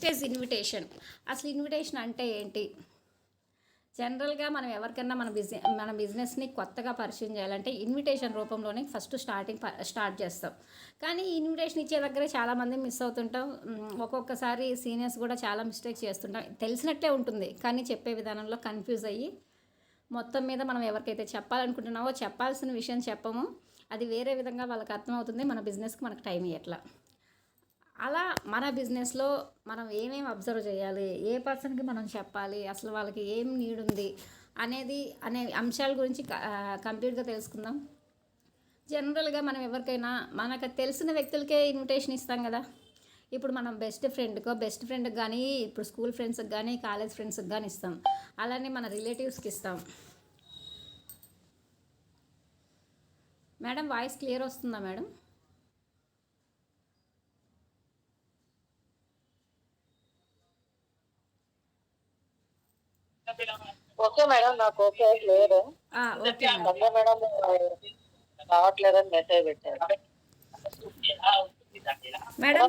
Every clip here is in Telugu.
Next is invitation. అసలు ఇన్విటేషన్ అంటే ఏంటి? జనరల్గా మనం ఎవరికైనా మన బిజినెస్ని కొత్తగా పరిచయం చేయాలంటే ఇన్విటేషన్ రూపంలోనే ఫస్ట్ స్టార్ట్ చేస్తాం. కానీ ఇన్విటేషన్ ఇచ్చే దగ్గరే చాలామంది మిస్ అవుతుంటాం. ఒక్కొక్కసారి సీనియర్స్ కూడా చాలా మిస్టేక్స్ చేస్తుంటాం. తెలిసినట్టే ఉంటుంది కానీ చెప్పే విధానంలో కన్ఫ్యూజ్ అయ్యి మొత్తం మీద మనం ఎవరికైతే చెప్పాలనుకుంటున్నామో చెప్పాల్సిన విషయం చెప్పము, అది వేరే విధంగా వాళ్ళకి అర్థమవుతుంది. మన బిజినెస్కి మనకు టైం ఇవ్వట్లా. అలా మన బిజినెస్లో మనం ఏమేమి అబ్జర్వ్ చేయాలి, ఏ పర్సన్కి మనం చెప్పాలి, అసలు వాళ్ళకి ఏం నీడ్ ఉంది అనే అంశాల గురించి కంప్లీట్గా తెలుసుకుందాం. జనరల్గా మనం ఎవరికైనా మనకు తెలిసిన వ్యక్తులకే ఇన్విటేషన్ ఇస్తాం కదా. ఇప్పుడు మనం బెస్ట్ ఫ్రెండ్కి కానీ, ఇప్పుడు స్కూల్ ఫ్రెండ్స్కి కానీ, కాలేజ్ ఫ్రెండ్స్కి కానీ ఇస్తాం. అలానే మన రిలేటివ్స్కి ఇస్తాం. మేడం వాయిస్ క్లియర్ వస్తుందా మేడం? ఓకే మేడం, నాకు ఓకే క్లియర్. ఓకే మేడం రావట్లేదని మెసేజ్ పెట్టారు మేడం.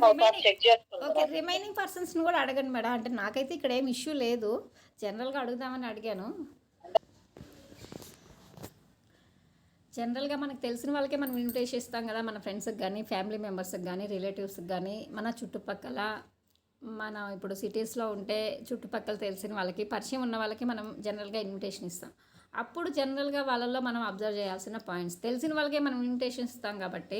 చెక్ చేస్తాను. ఓకే, రిమైనింగ్ పర్సన్స్ని కూడా అడగండి మేడం. అంటే నాకైతే ఇక్కడ ఏం ఇష్యూ లేదు, జనరల్గా అడుగుదామని అడిగాను. జనరల్గా మనకు తెలిసిన వాళ్ళకే మనం ఇన్విటేషన్ ఇస్తాం కదా, మన ఫ్రెండ్స్కి కానీ, ఫ్యామిలీ మెంబర్స్కి కానీ, రిలేటివ్స్కి కానీ, మన చుట్టుపక్కల మనం ఇప్పుడు సిటీస్లో ఉంటే చుట్టుపక్కల తెలిసిన వాళ్ళకి, పరిచయం ఉన్న వాళ్ళకి మనం జనరల్గా ఇన్విటేషన్ ఇస్తాం. అప్పుడు జనరల్గా వాళ్ళల్లో మనం అబ్జర్వ్ చేయాల్సిన పాయింట్స్, తెలిసిన వాళ్ళకే మనం ఇన్విటేషన్ ఇస్తాం కాబట్టి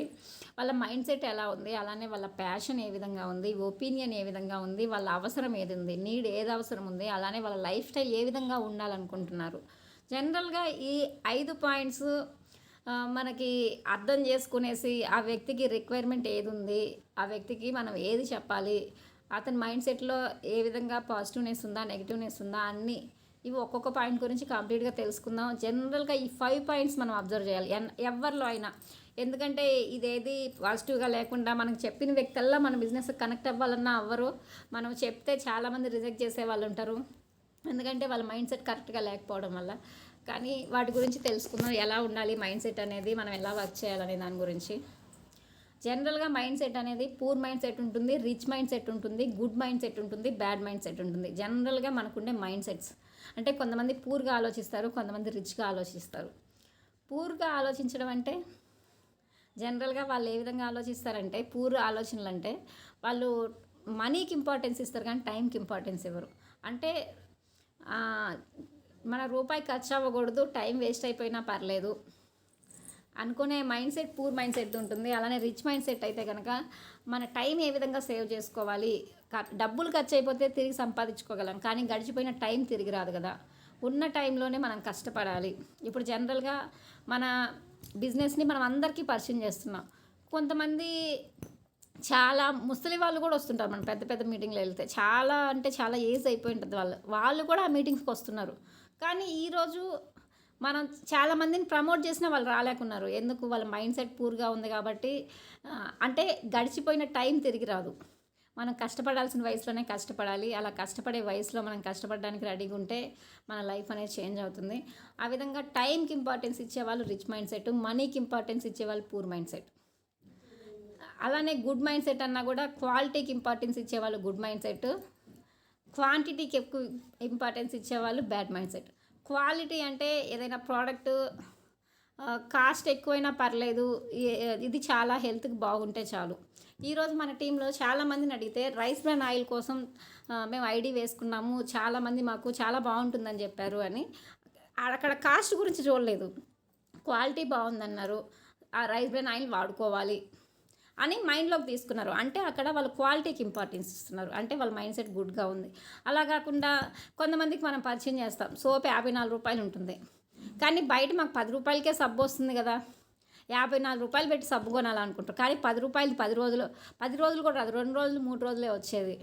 వాళ్ళ మైండ్ సెట్ ఎలా ఉంది, అలానే వాళ్ళ ప్యాషన్ ఏ విధంగా ఉంది, ఒపీనియన్ ఏ విధంగా ఉంది, వాళ్ళ అవసరం ఏది ఉంది, నీడ్ ఏది అవసరం ఉంది, అలానే వాళ్ళ లైఫ్ స్టైల్ ఏ విధంగా ఉండాలనుకుంటున్నారు. జనరల్గా ఈ 5 పాయింట్స్ మనకి అర్థం చేసుకునేసి ఆ వ్యక్తికి రిక్వైర్మెంట్ ఏది ఉంది, ఆ వ్యక్తికి మనం ఏది చెప్పాలి, అతని మైండ్ సెట్లో ఏ విధంగా పాజిటివ్నెస్ ఉందా, నెగిటివ్నెస్ ఉందా, అన్నీ ఇవి ఒక్కొక్క పాయింట్ గురించి కంప్లీట్గా తెలుసుకుందాం. జనరల్గా ఈ 5 పాయింట్స్ మనం అబ్జర్వ్ చేయాలి ఎవరిలో అయినా. ఎందుకంటే ఇదేది పాజిటివ్గా లేకుండా మనకు చెప్పిన వ్యక్తుల్లో మన బిజినెస్ కనెక్ట్ అవ్వాలన్నా అవ్వరు. మనం చెప్తే చాలామంది రిజెక్ట్ చేసే వాళ్ళు ఉంటారు, ఎందుకంటే వాళ్ళ మైండ్ సెట్ కరెక్ట్గా లేకపోవడం వల్ల. కానీ వాటి గురించి తెలుసుకుందాం, ఎలా ఉండాలి మైండ్ సెట్ అనేది, మనం ఎలా వర్క్ చేయాలనే దాని గురించి. జనరల్గా మైండ్ సెట్ అనేది పూర్ మైండ్ సెట్ ఉంటుంది, రిచ్ మైండ్ సెట్ ఉంటుంది, గుడ్ మైండ్ సెట్ ఉంటుంది, బ్యాడ్ మైండ్ సెట్ ఉంటుంది. జనరల్గా మనకుండే మైండ్ సెట్స్ అంటే కొంతమంది పూర్గా ఆలోచిస్తారు, కొంతమంది రిచ్గా ఆలోచిస్తారు. పూర్గా ఆలోచించడం అంటే జనరల్గా వాళ్ళు ఏ విధంగా ఆలోచిస్తారంటే, పూర్ ఆలోచనలు అంటే వాళ్ళు మనీకి ఇంపార్టెన్స్ ఇస్తారు కానీ టైంకి ఇంపార్టెన్స్ ఇవ్వరు. అంటే మన రూపాయి ఖర్చు అవ్వకూడదు, టైం వేస్ట్ అయిపోయినా పర్లేదు అనుకునే mind set poor mind set ఉంటుంది. అలానే రిచ్ మైండ్ సెట్ అయితే కనుక మన టైం ఏ విధంగా సేవ్ చేసుకోవాలి, డబ్బులు ఖర్చు అయిపోతే తిరిగి సంపాదించుకోగలం కానీ గడిచిపోయిన టైం తిరిగి రాదు కదా. ఉన్న టైంలోనే మనం కష్టపడాలి. ఇప్పుడు జనరల్గా మన బిజినెస్ని మనం అందరికీ పరిచయం చేస్తున్నాం. కొంతమంది చాలా ముసలి వాళ్ళు కూడా వస్తుంటారు మన పెద్ద పెద్ద మీటింగ్లో వెళ్తే, చాలా అంటే చాలా ఏజ్ అయిపోయి ఉంటుంది వాళ్ళు కూడా ఆ మీటింగ్స్కి వస్తున్నారు. కానీ ఈరోజు మనం చాలామందిని ప్రమోట్ చేసినా వాళ్ళు రాలేకున్నారు. ఎందుకు? వాళ్ళ మైండ్ సెట్ పూర్గా ఉంది కాబట్టి. అంటే గడిచిపోయిన టైం తిరిగి రాదు. మనం కష్టపడాల్సిన వయసులోనే కష్టపడాలి. అలా కష్టపడే వయసులో మనం కష్టపడడానికి రెడీగా ఉంటే మన లైఫ్ అనేది చేంజ్ అవుతుంది. ఆ విధంగా టైంకి ఇంపార్టెన్స్ ఇచ్చేవాళ్ళు రిచ్ మైండ్ సెట్, మనీకి ఇంపార్టెన్స్ ఇచ్చేవాళ్ళు పూర్ మైండ్ సెట్. అలానే గుడ్ మైండ్ సెట్ అన్నా కూడా క్వాలిటీకి ఇంపార్టెన్స్ ఇచ్చేవాళ్ళు గుడ్ మైండ్ సెట్, క్వాంటిటీకి ఎక్కువ ఇంపార్టెన్స్ ఇచ్చేవాళ్ళు బ్యాడ్ మైండ్ సెట్. క్వాలిటీ అంటే ఏదైనా ప్రోడక్ట్ కాస్ట్ ఎక్కువైనా పర్లేదు, ఇది చాలా హెల్త్కి బాగుంటే చాలు. ఈరోజు మన టీంలో చాలామందిని అడిగితే రైస్ బ్రాన్ ఆయిల్ కోసం మేము ఐడి వేసుకున్నాము, చాలామంది మాకు చాలా బాగుంటుందని చెప్పారు అని. అక్కడ కాస్ట్ గురించి చూడలేదు, క్వాలిటీ బాగుందన్నారు, ఆ రైస్ బ్రాన్ ఆయిల్ వాడుకోవాలి అని మైండ్లోకి తీసుకున్నారు. అంటే అక్కడ వాళ్ళు క్వాలిటీకి ఇంపార్టెన్స్ ఇస్తున్నారు, అంటే వాళ్ళ మైండ్ సెట్ గుడ్గా ఉంది. అలా కాకుండా కొంతమందికి మనం పరిచయం చేస్తాం, సోప్ 54 రూపాయలు ఉంటుంది కానీ బయట మాకు 10 రూపాయలకే సబ్బు వస్తుంది కదా, 54 రూపాయలు పెట్టి సబ్బు కొనాలనుకుంటారు. కానీ 10 రూపాయలు 10 రోజులు కూడా రాదు, 2 రోజులు 3 రోజులే వచ్చేది.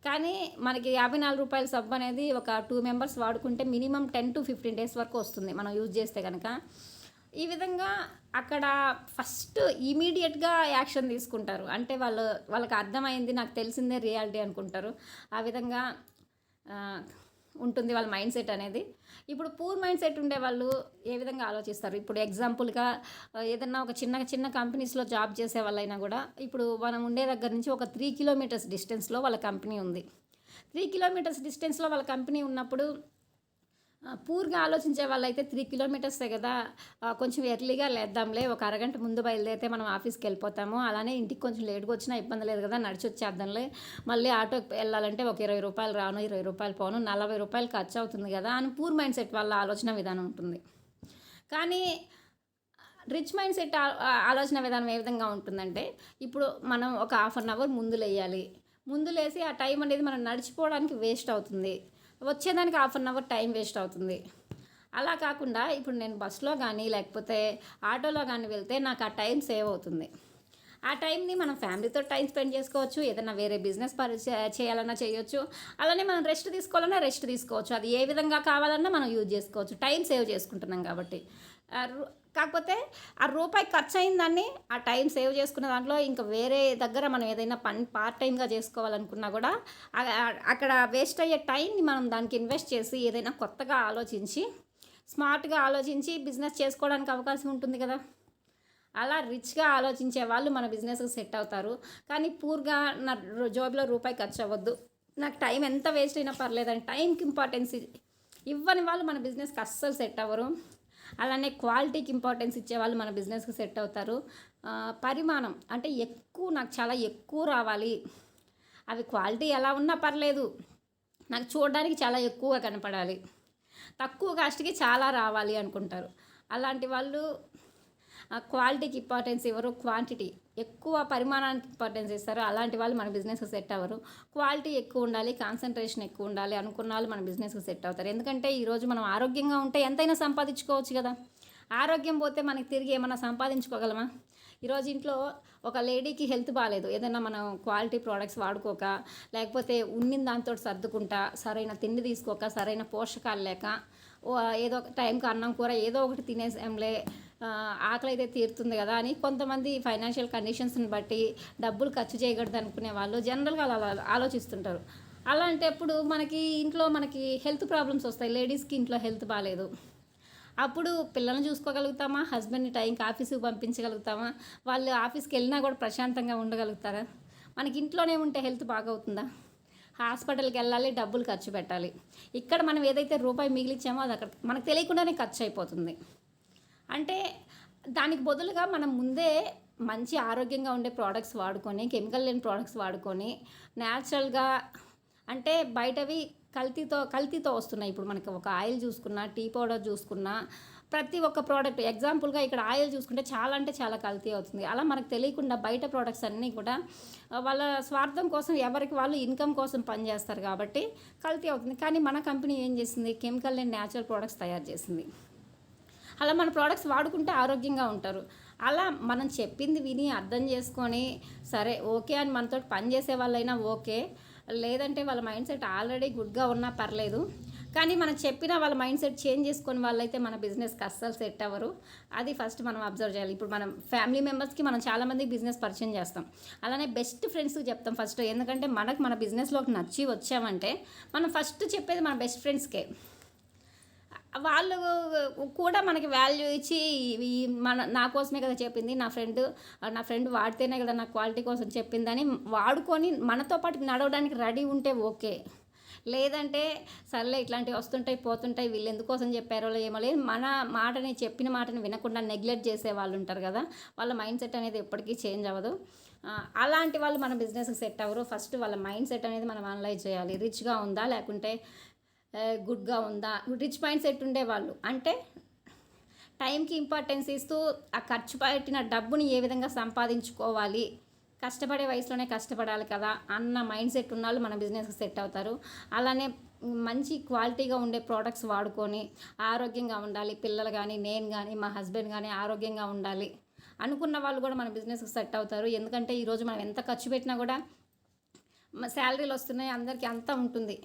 కానీ మనకి 54 రూపాయల సబ్బు అనేది ఒక 2 మెంబర్స్ వాడుకుంటే మినిమం 10 to 15 డేస్ వరకు వస్తుంది మనం యూజ్ చేస్తే కనుక. ఈ విధంగా అక్కడ ఫస్ట్ ఇమీడియట్గా యాక్షన్ తీసుకుంటారు. అంటే వాళ్ళకి అర్థమైంది, నాకు తెలిసిందే రియాలిటీ అనుకుంటారు. ఆ విధంగా ఉంటుంది వాళ్ళ మైండ్ సెట్ అనేది. ఇప్పుడు పూర్ మైండ్ సెట్ ఉండేవాళ్ళు ఏ విధంగా ఆలోచిస్తారు? ఇప్పుడు ఎగ్జాంపుల్‌గా ఏదన్నా ఒక చిన్న చిన్న కంపెనీస్‌లో జాబ్ చేసే వాళ్ళైనా గూడా ఇప్పుడు మనం ఉండే దగ్గర నుంచి ఒక 3 కిలోమీటర్స్ డిస్టెన్స్‌లో వాళ్ళ కంపెనీ ఉంది. 3 కిలోమీటర్స్ డిస్టెన్స్‌లో వాళ్ళ కంపెనీ ఉన్నప్పుడు పూర్‌గా ఆలోచించే వాళ్ళైతే 3 కిలోమీటర్సే గదా! కొంచెం ఎర్లీగా లేద్దాంలే, ఒక అరగంట ముందు బయలుదేరితే మనం ఆఫీస్‌కెళ్ళిపోతాము. అలానే ఇంటికి కొంచెం లేట్‌గా వచ్చినా ఇబ్బంది లేదు గదా! నడిచొచ్చేద్దాంలే. మళ్ళీ ఆటోకి వెళ్ళాలంటే ఒక రూ. 20 రాను, రూ. 20 పోను, రూ. 40 ఖర్చవుతుంది గదా! అని పూర్ మైండ్ సెట్ వాళ్ళ ఆలోచన విధానం ఉంటుంది. కానీ రిచ్ మైండ్ సెట్ ఆలోచన విధానం ఏ విధంగా ఉంటుందంటే, ఇప్పుడు మనం ఒక హాఫ్ అన్ అవర్ ముందు లేయాలి. ముందు లేసి ఆ టైం అనేది మనం నడిచిపోవడానికి వేస్ట్ అవుతుంది. వచ్చేదానికి half an hour time waste అవుతుంది. అలా కాకుండా ఇప్పుడు నేను బస్సులో కానీ లేకపోతే ఆటోలో కానీ వెళ్తే నాకు ఆ టైం సేవ్ అవుతుంది. ఆ టైంని మనం ఫ్యామిలీతో టైం స్పెండ్ చేసుకోవచ్చు. ఏదైనా వేరే బిజినెస్ చేయాలన్నా చేయొచ్చు. అలానే మనం రెస్ట్ తీసుకోవాలన్నా రెస్ట్ తీసుకోవచ్చు. అది ఏ విధంగా కావాలన్నా మనం యూజ్ చేసుకోవచ్చు. టైం సేవ్ చేసుకుంటున్నాం కాబట్టి. కాకపోతే ఆ రూపాయి ఖర్చు అయిన దాన్ని ఆ టైం సేవ్ చేసుకున్న దాంట్లో ఇంకా వేరే దగ్గర మనం ఏదైనా పని పార్ట్ టైంగా చేసుకోవాలనుకున్నా కూడా అక్కడ వేస్ట్ అయ్యే టైంని మనం దానికి ఇన్వెస్ట్ చేసి ఏదైనా కొత్తగా ఆలోచించి స్మార్ట్గా ఆలోచించి బిజినెస్ చేసుకోవడానికి అవకాశం ఉంటుంది కదా. అలా రిచ్గా ఆలోచించే వాళ్ళు మన బిజినెస్కి సెట్ అవుతారు. కానీ పూర్గా నా జాబ్లో రూపాయి ఖర్చు అవ్వద్దు, నాకు టైం ఎంత వేస్ట్ అయినా పర్లేదని టైంకి ఇంపార్టెన్స్ ఇవ్వని వాళ్ళు మన బిజినెస్కి అస్సలు సెట్ అవ్వరు. అలానే క్వాలిటీకి ఇంపార్టెన్స్ ఇచ్చేవాళ్ళు మన బిజినెస్కి సెట్ అవుతారు. పరిమాణం అంటే ఎక్కువ, నాకు చాలా ఎక్కువ రావాలి, అవి క్వాలిటీ ఎలా ఉన్నా పర్లేదు, నాకు చూడడానికి చాలా ఎక్కువగా కనపడాలి, తక్కువ కాస్ట్కి చాలా రావాలి అనుకుంటారు. అలాంటి వాళ్ళు క్వాలిటీకి ఇంపార్టెన్స్ ఇవ్వరు, క్వాంటిటీ ఎక్కువ పరిమాణానికి ఇంపార్టెన్స్ ఇస్తారు. అలాంటి వాళ్ళు మన బిజినెస్కి సెట్ అవ్వరు. క్వాలిటీ ఎక్కువ ఉండాలి, కాన్సన్ట్రేషన్ ఎక్కువ ఉండాలి అనుకున్న వాళ్ళు మన బిజినెస్కి సెట్ అవుతారు. ఎందుకంటే ఈరోజు మనం ఆరోగ్యంగా ఉంటే ఎంతైనా సంపాదించుకోవచ్చు కదా. ఆరోగ్యం పోతే మనకి తిరిగి ఏమైనా సంపాదించుకోగలమా? ఈరోజు ఇంట్లో ఒక లేడీకి హెల్త్ బాగాలేదు, ఏదైనా మనం క్వాలిటీ ప్రోడక్ట్స్ వాడుకోక లేకపోతే ఉన్నిన దాంతో సర్దుకుంటా సరైన తిండి తీసుకోక సరైన పోషకాలు లేక ఏదో ఒక టైంకి అన్నం కూర ఏదో ఒకటి తినేసాంలే, ఆకలి అయితే తీరుతుంది కదా అని కొంతమంది ఫైనాన్షియల్ కండిషన్స్ని బట్టి డబ్బులు ఖర్చు చేయకూడదు అనుకునే వాళ్ళు జనరల్గా అలా ఆలోచిస్తుంటారు. అలాంటప్పుడు మనకి హెల్త్ ప్రాబ్లమ్స్ వస్తాయి. లేడీస్కి ఇంట్లో హెల్త్ బాగాలేదు, అప్పుడు పిల్లల్ని చూసుకోగలుగుతామా? హస్బెండ్ని టైంకి ఆఫీస్కి పంపించగలుగుతామా? వాళ్ళు ఆఫీస్కి వెళ్ళినా కూడా ప్రశాంతంగా ఉండగలుగుతారా? మనకి ఇంట్లోనే ఉంటే హెల్త్ బాగవుతుందా? హాస్పిటల్కి వెళ్ళాలి, డబ్బులు ఖర్చు పెట్టాలి. ఇక్కడ మనం ఏదైతే రూపాయి మిగిలిచ్చామో అది అక్కడ మనకు తెలియకుండానే ఖర్చు అయిపోతుంది. అంటే దానికి బదులుగా మనం ముందే మంచి ఆరోగ్యంగా ఉండే ప్రోడక్ట్స్ వాడుకొని, కెమికల్ లేని ప్రోడక్ట్స్ వాడుకొని న్యాచురల్గా, అంటే బయటవి కల్తీతో వస్తున్నాయి. ఇప్పుడు మనకి ఒక ఆయిల్ చూసుకున్నా, టీ పౌడర్ చూసుకున్నా, ప్రతి ఒక్క ప్రోడక్ట్ ఎగ్జాంపుల్గా ఇక్కడ ఆయిల్ చూసుకుంటే చాలా అంటే చాలా కల్తీ అవుతుంది. అలా మనకు తెలియకుండా బయట ప్రోడక్ట్స్ అన్నీ కూడా వాళ్ళ స్వార్థం కోసం ఎవరికి వాళ్ళు ఇన్కమ్ కోసం పనిచేస్తారు కాబట్టి కల్తీ అవుతుంది. కానీ మన కంపెనీ ఏం చేసింది? కెమికల్ లేని న్యాచురల్ ప్రోడక్ట్స్ తయారు చేసింది. అలా మన ప్రోడక్ట్స్ వాడుకుంటే ఆరోగ్యంగా ఉంటారు. అలా మనం చెప్పింది విని అర్థం చేసుకొని సరే ఓకే అని మనతో పని చేసే వాళ్ళైనా ఓకే, లేదంటే వాళ్ళ మైండ్ సెట్ ఆల్రెడీ గుడ్గా ఉన్నా పర్లేదు. కానీ మనం చెప్పిన వాళ్ళ మైండ్ సెట్ చేంజ్ చేసుకొని వాళ్ళైతే మన బిజినెస్కి అస్సలు సెట్ అవ్వరు. అది ఫస్ట్ మనం అబ్జర్వ్ చేయాలి. ఇప్పుడు మనం ఫ్యామిలీ మెంబర్స్కి మనం చాలామంది బిజినెస్ పరిచయం చేస్తాం, అలానే బెస్ట్ ఫ్రెండ్స్కి చెప్తాం ఫస్ట్. ఎందుకంటే మన బిజినెస్లోకి నచ్చి వచ్చామంటే మనం ఫస్ట్ చెప్పేది మన బెస్ట్ ఫ్రెండ్స్కే. వాళ్ళు కూడా మనకి వాల్యూ ఇచ్చి నా కోసమే కదా చెప్పింది, నా ఫ్రెండ్ వాడితేనే కదా నా క్వాలిటీ కోసం చెప్పిందని వాడుకొని మనతో పాటు నడవడానికి రెడీ ఉంటే ఓకే. లేదంటే సర్లే ఇట్లాంటివి వస్తుంటాయి పోతుంటాయి, వీళ్ళు ఎందుకోసం చెప్పారో ఏమో లేదు, చెప్పిన మాటని వినకుండా నెగ్లెక్ట్ చేసే వాళ్ళు ఉంటారు కదా, వాళ్ళ మైండ్ సెట్ అనేది ఎప్పటికీ చేంజ్ అవ్వదు. అలాంటి వాళ్ళు మన బిజినెస్కి సెట్ అవ్వరు. ఫస్ట్ వాళ్ళ మైండ్ సెట్ అనేది మనం అనలైజ్ చేయాలి. రిచ్గా ఉందా లేకుంటే గుడ్గా ఉందా? రిచ్ మైండ్ సెట్ ఉండేవాళ్ళు అంటే టైంకి ఇంపార్టెన్స్ ఇస్తూ ఆ ఖర్చు పెట్టిన డబ్బుని ఏ విధంగా సంపాదించుకోవాలి, కష్టపడే వయసులోనే కష్టపడాలి కదా అన్న మైండ్ సెట్ ఉన్న వాళ్ళు మన బిజినెస్కి సెట్ అవుతారు. అలానే మంచి క్వాలిటీగా ఉండే ప్రోడక్ట్స్ వాడుకొని ఆరోగ్యంగా ఉండాలి, పిల్లలు కానీ నేను కానీ మా హస్బెండ్ కానీ ఆరోగ్యంగా ఉండాలి అనుకున్న వాళ్ళు కూడా మన బిజినెస్కి సెట్ అవుతారు. ఎందుకంటే ఈరోజు మనం ఎంత ఖర్చు పెట్టినా కూడా శాలరీలు వస్తున్నాయి, అందరికీ అంతా ఉంటుంది,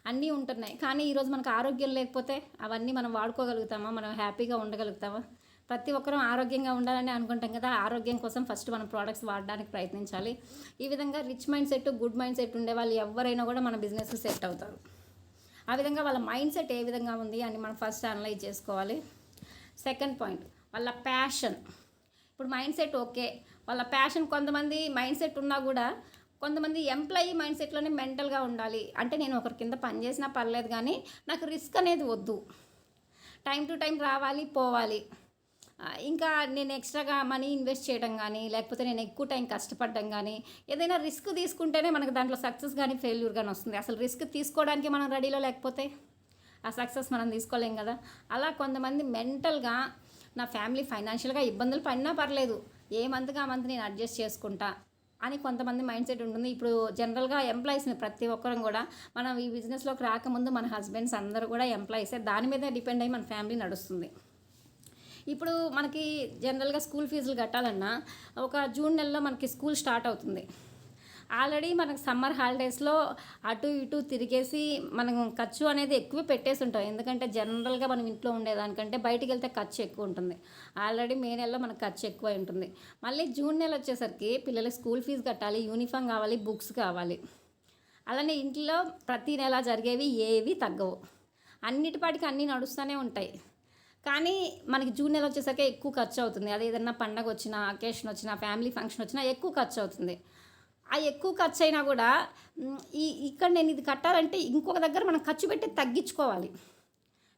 అన్నీ ఉంటున్నాయి. కానీ ఈరోజు మనకు ఆరోగ్యం లేకపోతే అవన్నీ మనం వాడుకోగలుగుతామా? మనం హ్యాపీగా ఉండగలుగుతామా? ప్రతి ఒక్కరూ ఆరోగ్యంగా ఉండాలని అనుకుంటాం కదా. ఆరోగ్యం కోసం ఫస్ట్ మనం ప్రోడక్ట్స్ వాడడానికి ప్రయత్నించాలి. ఈ విధంగా rich mind set, good mind set ఉండే వాళ్ళు ఎవరైనా కూడా మన బిజినెస్కి సెట్ అవుతారు. ఆ విధంగా వాళ్ళ మైండ్ సెట్ ఏ విధంగా ఉంది అని మనం ఫస్ట్ అనలైజ్ చేసుకోవాలి. సెకండ్ పాయింట్, వాళ్ళ ప్యాషన్. ఇప్పుడు మైండ్ సెట్ ఓకే, వాళ్ళ ప్యాషన్. కొంతమంది మైండ్ సెట్ ఉన్నా కూడా కొంతమంది ఎంప్లాయీ మైండ్ సెట్లోనే మెంటల్గా ఉండాలి. అంటే నేను ఒకరి కింద పని చేసినా పర్లేదు కానీ నాకు రిస్క్ అనేది వద్దు, టైం టు టైం రావాలి పోవాలి, ఇంకా నేను ఎక్స్ట్రాగా మనీ ఇన్వెస్ట్ చేయడం కానీ లేకపోతే నేను ఎక్కువ టైం కష్టపడడం కానీ, ఏదైనా రిస్క్ తీసుకుంటేనే మనకు దాంట్లో సక్సెస్ కానీ ఫెయిల్యూర్ కానీ వస్తుంది. అసలు రిస్క్ తీసుకోవడానికి మనం రెడీలో లేకపోతే ఆ సక్సెస్ మనం తీసుకోలేం కదా. అలా కొంతమంది మెంటల్గా నా ఫ్యామిలీ ఫైనాన్షియల్గా ఇబ్బందులు పడినా పర్లేదు, ఏ మంత్గా మంత్ నేను అడ్జస్ట్ చేసుకుంటా అని కొంతమంది మైండ్ సెట్ ఉంటుంది. ఇప్పుడు జనరల్గా ఎంప్లాయీస్ని ప్రతి ఒక్కరం కూడా మనం ఈ బిజినెస్లోకి రాకముందు మన హస్బెండ్స్ అందరూ కూడా ఎంప్లాయీసే, దాని మీదే డిపెండ్ అయ్యి మన ఫ్యామిలీ నడుస్తుంది. ఇప్పుడు మనకి జనరల్గా స్కూల్ ఫీజులు కట్టాలన్నా ఒక జూన్ నెలలో మనకి స్కూల్ స్టార్ట్ అవుతుంది. ఆల్రెడీ మనకు సమ్మర్ హాలిడేస్లో అటు ఇటు తిరిగేసి మనం ఖర్చు అనేది ఎక్కువ పెట్టేసి ఉంటాం. ఎందుకంటే జనరల్గా మనం ఇంట్లో ఉండేదానికంటే బయటికి వెళ్తే ఖర్చు ఎక్కువ ఉంటుంది. ఆల్రెడీ మే నెలలో మనకు ఖర్చు ఎక్కువ ఉంటుంది. మళ్ళీ జూన్ నెల వచ్చేసరికి పిల్లలకి స్కూల్ ఫీజు కట్టాలి, యూనిఫామ్ కావాలి, బుక్స్ కావాలి. అలానే ఇంట్లో ప్రతి నెల జరిగేవి ఏవి తగ్గవు, అన్నిటిపాటికి అన్నీ నడుస్తూనే ఉంటాయి. కానీ మనకి జూన్ నెల వచ్చేసరికి ఎక్కువ ఖర్చు అవుతుంది. అది ఏదన్నా పండగ వచ్చినా, అకేషన్ వచ్చినా, ఫ్యామిలీ ఫంక్షన్ వచ్చినా ఎక్కువ ఖర్చు అవుతుంది. ఆ ఎక్కువ ఖర్చు అయినా కూడా ఇక్కడ నేను ఇది కట్టాలంటే ఇంకొక దగ్గర మనం ఖర్చు పెట్టి తగ్గించుకోవాలి,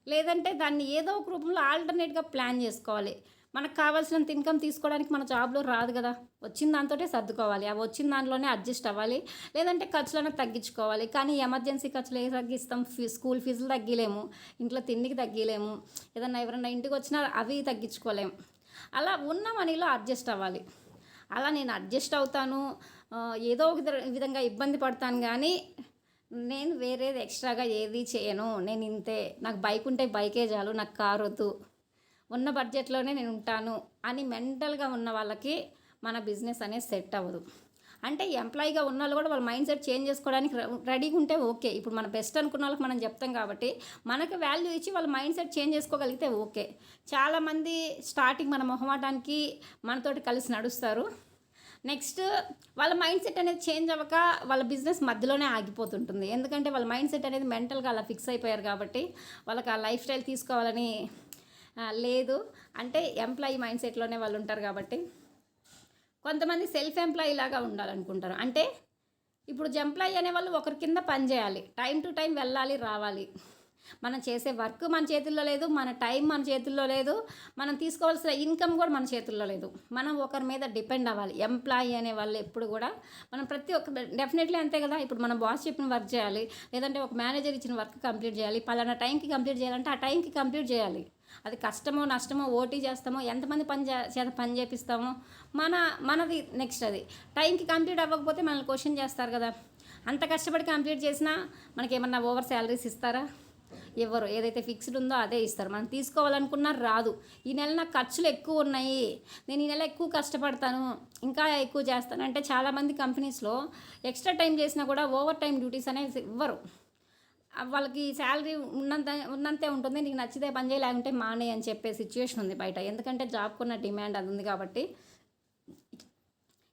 లేదంటే దాన్ని ఏదో ఒక రూపంలో ఆల్టర్నేట్గా ప్లాన్ చేసుకోవాలి. మనకు కావాల్సినంత ఇన్కమ్ తీసుకోవడానికి మన జాబ్లో రాదు కదా, వచ్చిన దాంతోనే సర్దుకోవాలి, అవి వచ్చిన దాంట్లోనే అడ్జస్ట్ అవ్వాలి, లేదంటే ఖర్చులను తగ్గించుకోవాలి. కానీ ఎమర్జెన్సీ ఖర్చులు ఏ తగ్గిస్తాం? స్కూల్ ఫీజులు తగ్గిలేము, ఇంట్లో తిండికి తగ్గిలేము, ఏదన్నా ఎవరైనా ఇంటికి వచ్చినా అవి తగ్గించుకోలేము. అలా ఉన్న మనీలో అడ్జస్ట్ అవ్వాలి. అలా నేను అడ్జస్ట్ అవుతాను, ఏదో ఒక విధంగా ఇబ్బంది పడతాను, కానీ నేను వేరేది ఎక్స్ట్రాగా ఏది చేయను. నేను ఇంతే, నాకు బైక్ ఉంటే బైకే చాలు, నాకు కారు వద్దు, ఉన్న బడ్జెట్లోనే నేను ఉంటాను అని మెంటల్గా ఉన్న వాళ్ళకి మన బిజినెస్ అనేది సెట్ అవ్వదు. అంటే ఎంప్లాయీగా ఉన్న వాళ్ళు కూడా వాళ్ళ మైండ్ సెట్ చేంజ్ చేసుకోవడానికి రెడీగా ఉంటే ఓకే. ఇప్పుడు మన బెస్ట్ అనుకున్న వాళ్ళకి మనం చెప్తాం కాబట్టి మనకు వాల్యూ ఇచ్చి వాళ్ళ మైండ్ సెట్ చేంజ్ చేసుకోగలిగితే ఓకే. చాలామంది స్టార్టింగ్ మన మొహమాటానికి మనతోటి కలిసి నడుస్తారు. నెక్స్ట్ వాళ్ళ మైండ్ సెట్ అనేది చేంజ్ అవ్వక వాళ్ళ బిజినెస్ మధ్యలోనే ఆగిపోతుంటుంది. ఎందుకంటే వాళ్ళ మైండ్ సెట్ అనేది మెంటల్గా అలా ఫిక్స్ అయిపోయారు కాబట్టి వాళ్ళకి ఆ లైఫ్ స్టైల్ తీసుకోవాలని లేదు. అంటే ఎంప్లాయీ మైండ్ సెట్లోనే వాళ్ళు ఉంటారు కాబట్టి. కొంతమంది సెల్ఫ్ ఎంప్లాయీ లాగా ఉండాలనుకుంటారు. అంటే ఇప్పుడు ఎంప్లాయీ అనేవాళ్ళు ఒకరి కింద పని చేయాలి, టైం టు టైం వెళ్ళాలి రావాలి. మనం చేసే వర్క్ మన చేతుల్లో లేదు, మన టైం మన చేతుల్లో లేదు, మనం తీసుకోవాల్సిన ఇన్కమ్ కూడా మన చేతుల్లో లేదు. మనం ఒకరి మీద డిపెండ్ అవ్వాలి. ఎంప్లాయీ అనే వాళ్ళు ఎప్పుడు కూడా మనం ప్రతి ఒక్క డెఫినెట్లీ అంతే కదా. ఇప్పుడు మన బాస్ చెప్పిన వర్క్ చేయాలి, లేదంటే ఒక మేనేజర్ ఇచ్చిన వర్క్ కంప్లీట్ చేయాలి. పలానా టైంకి కంప్లీట్ చేయాలంటే ఆ టైంకి కంప్లీట్ చేయాలి. అది కష్టమో నష్టమో ఓటీ చేస్తామో ఎంతమంది చేత పని చేపిస్తామో మనది నెక్స్ట్. అది టైంకి కంప్లీట్ అవ్వకపోతే మనల్ని క్వశ్చన్ చేస్తారు కదా. అంత కష్టపడి కంప్లీట్ చేసినా మనకి ఏమన్నా ఓవర్ శాలరీస్ ఇస్తారా? ఎవరు ఏదైతే ఫిక్స్డ్ ఉందో అదే ఇస్తారు. మనం తీసుకోవాలనుకున్నా రాదు. ఈ నెల నాకు ఖర్చులు ఎక్కువ ఉన్నాయి, నేను ఈ నెల ఎక్కువ కష్టపడతాను, ఇంకా ఎక్కువ చేస్తాను అంటే చాలామంది కంపెనీస్లో ఎక్స్ట్రా టైం చేసినా కూడా ఓవర్ టైం డ్యూటీస్ అనేవి ఇవ్వరు. వాళ్ళకి శాలరీ ఉన్నంతే ఉంటుంది, నీకు నచ్చితే పని చేయి లేకుంటే మానే అని చెప్పే సిచ్యువేషన్ ఉంది బయట. ఎందుకంటే జాబ్కున్న డిమాండ్ అది ఉంది కాబట్టి.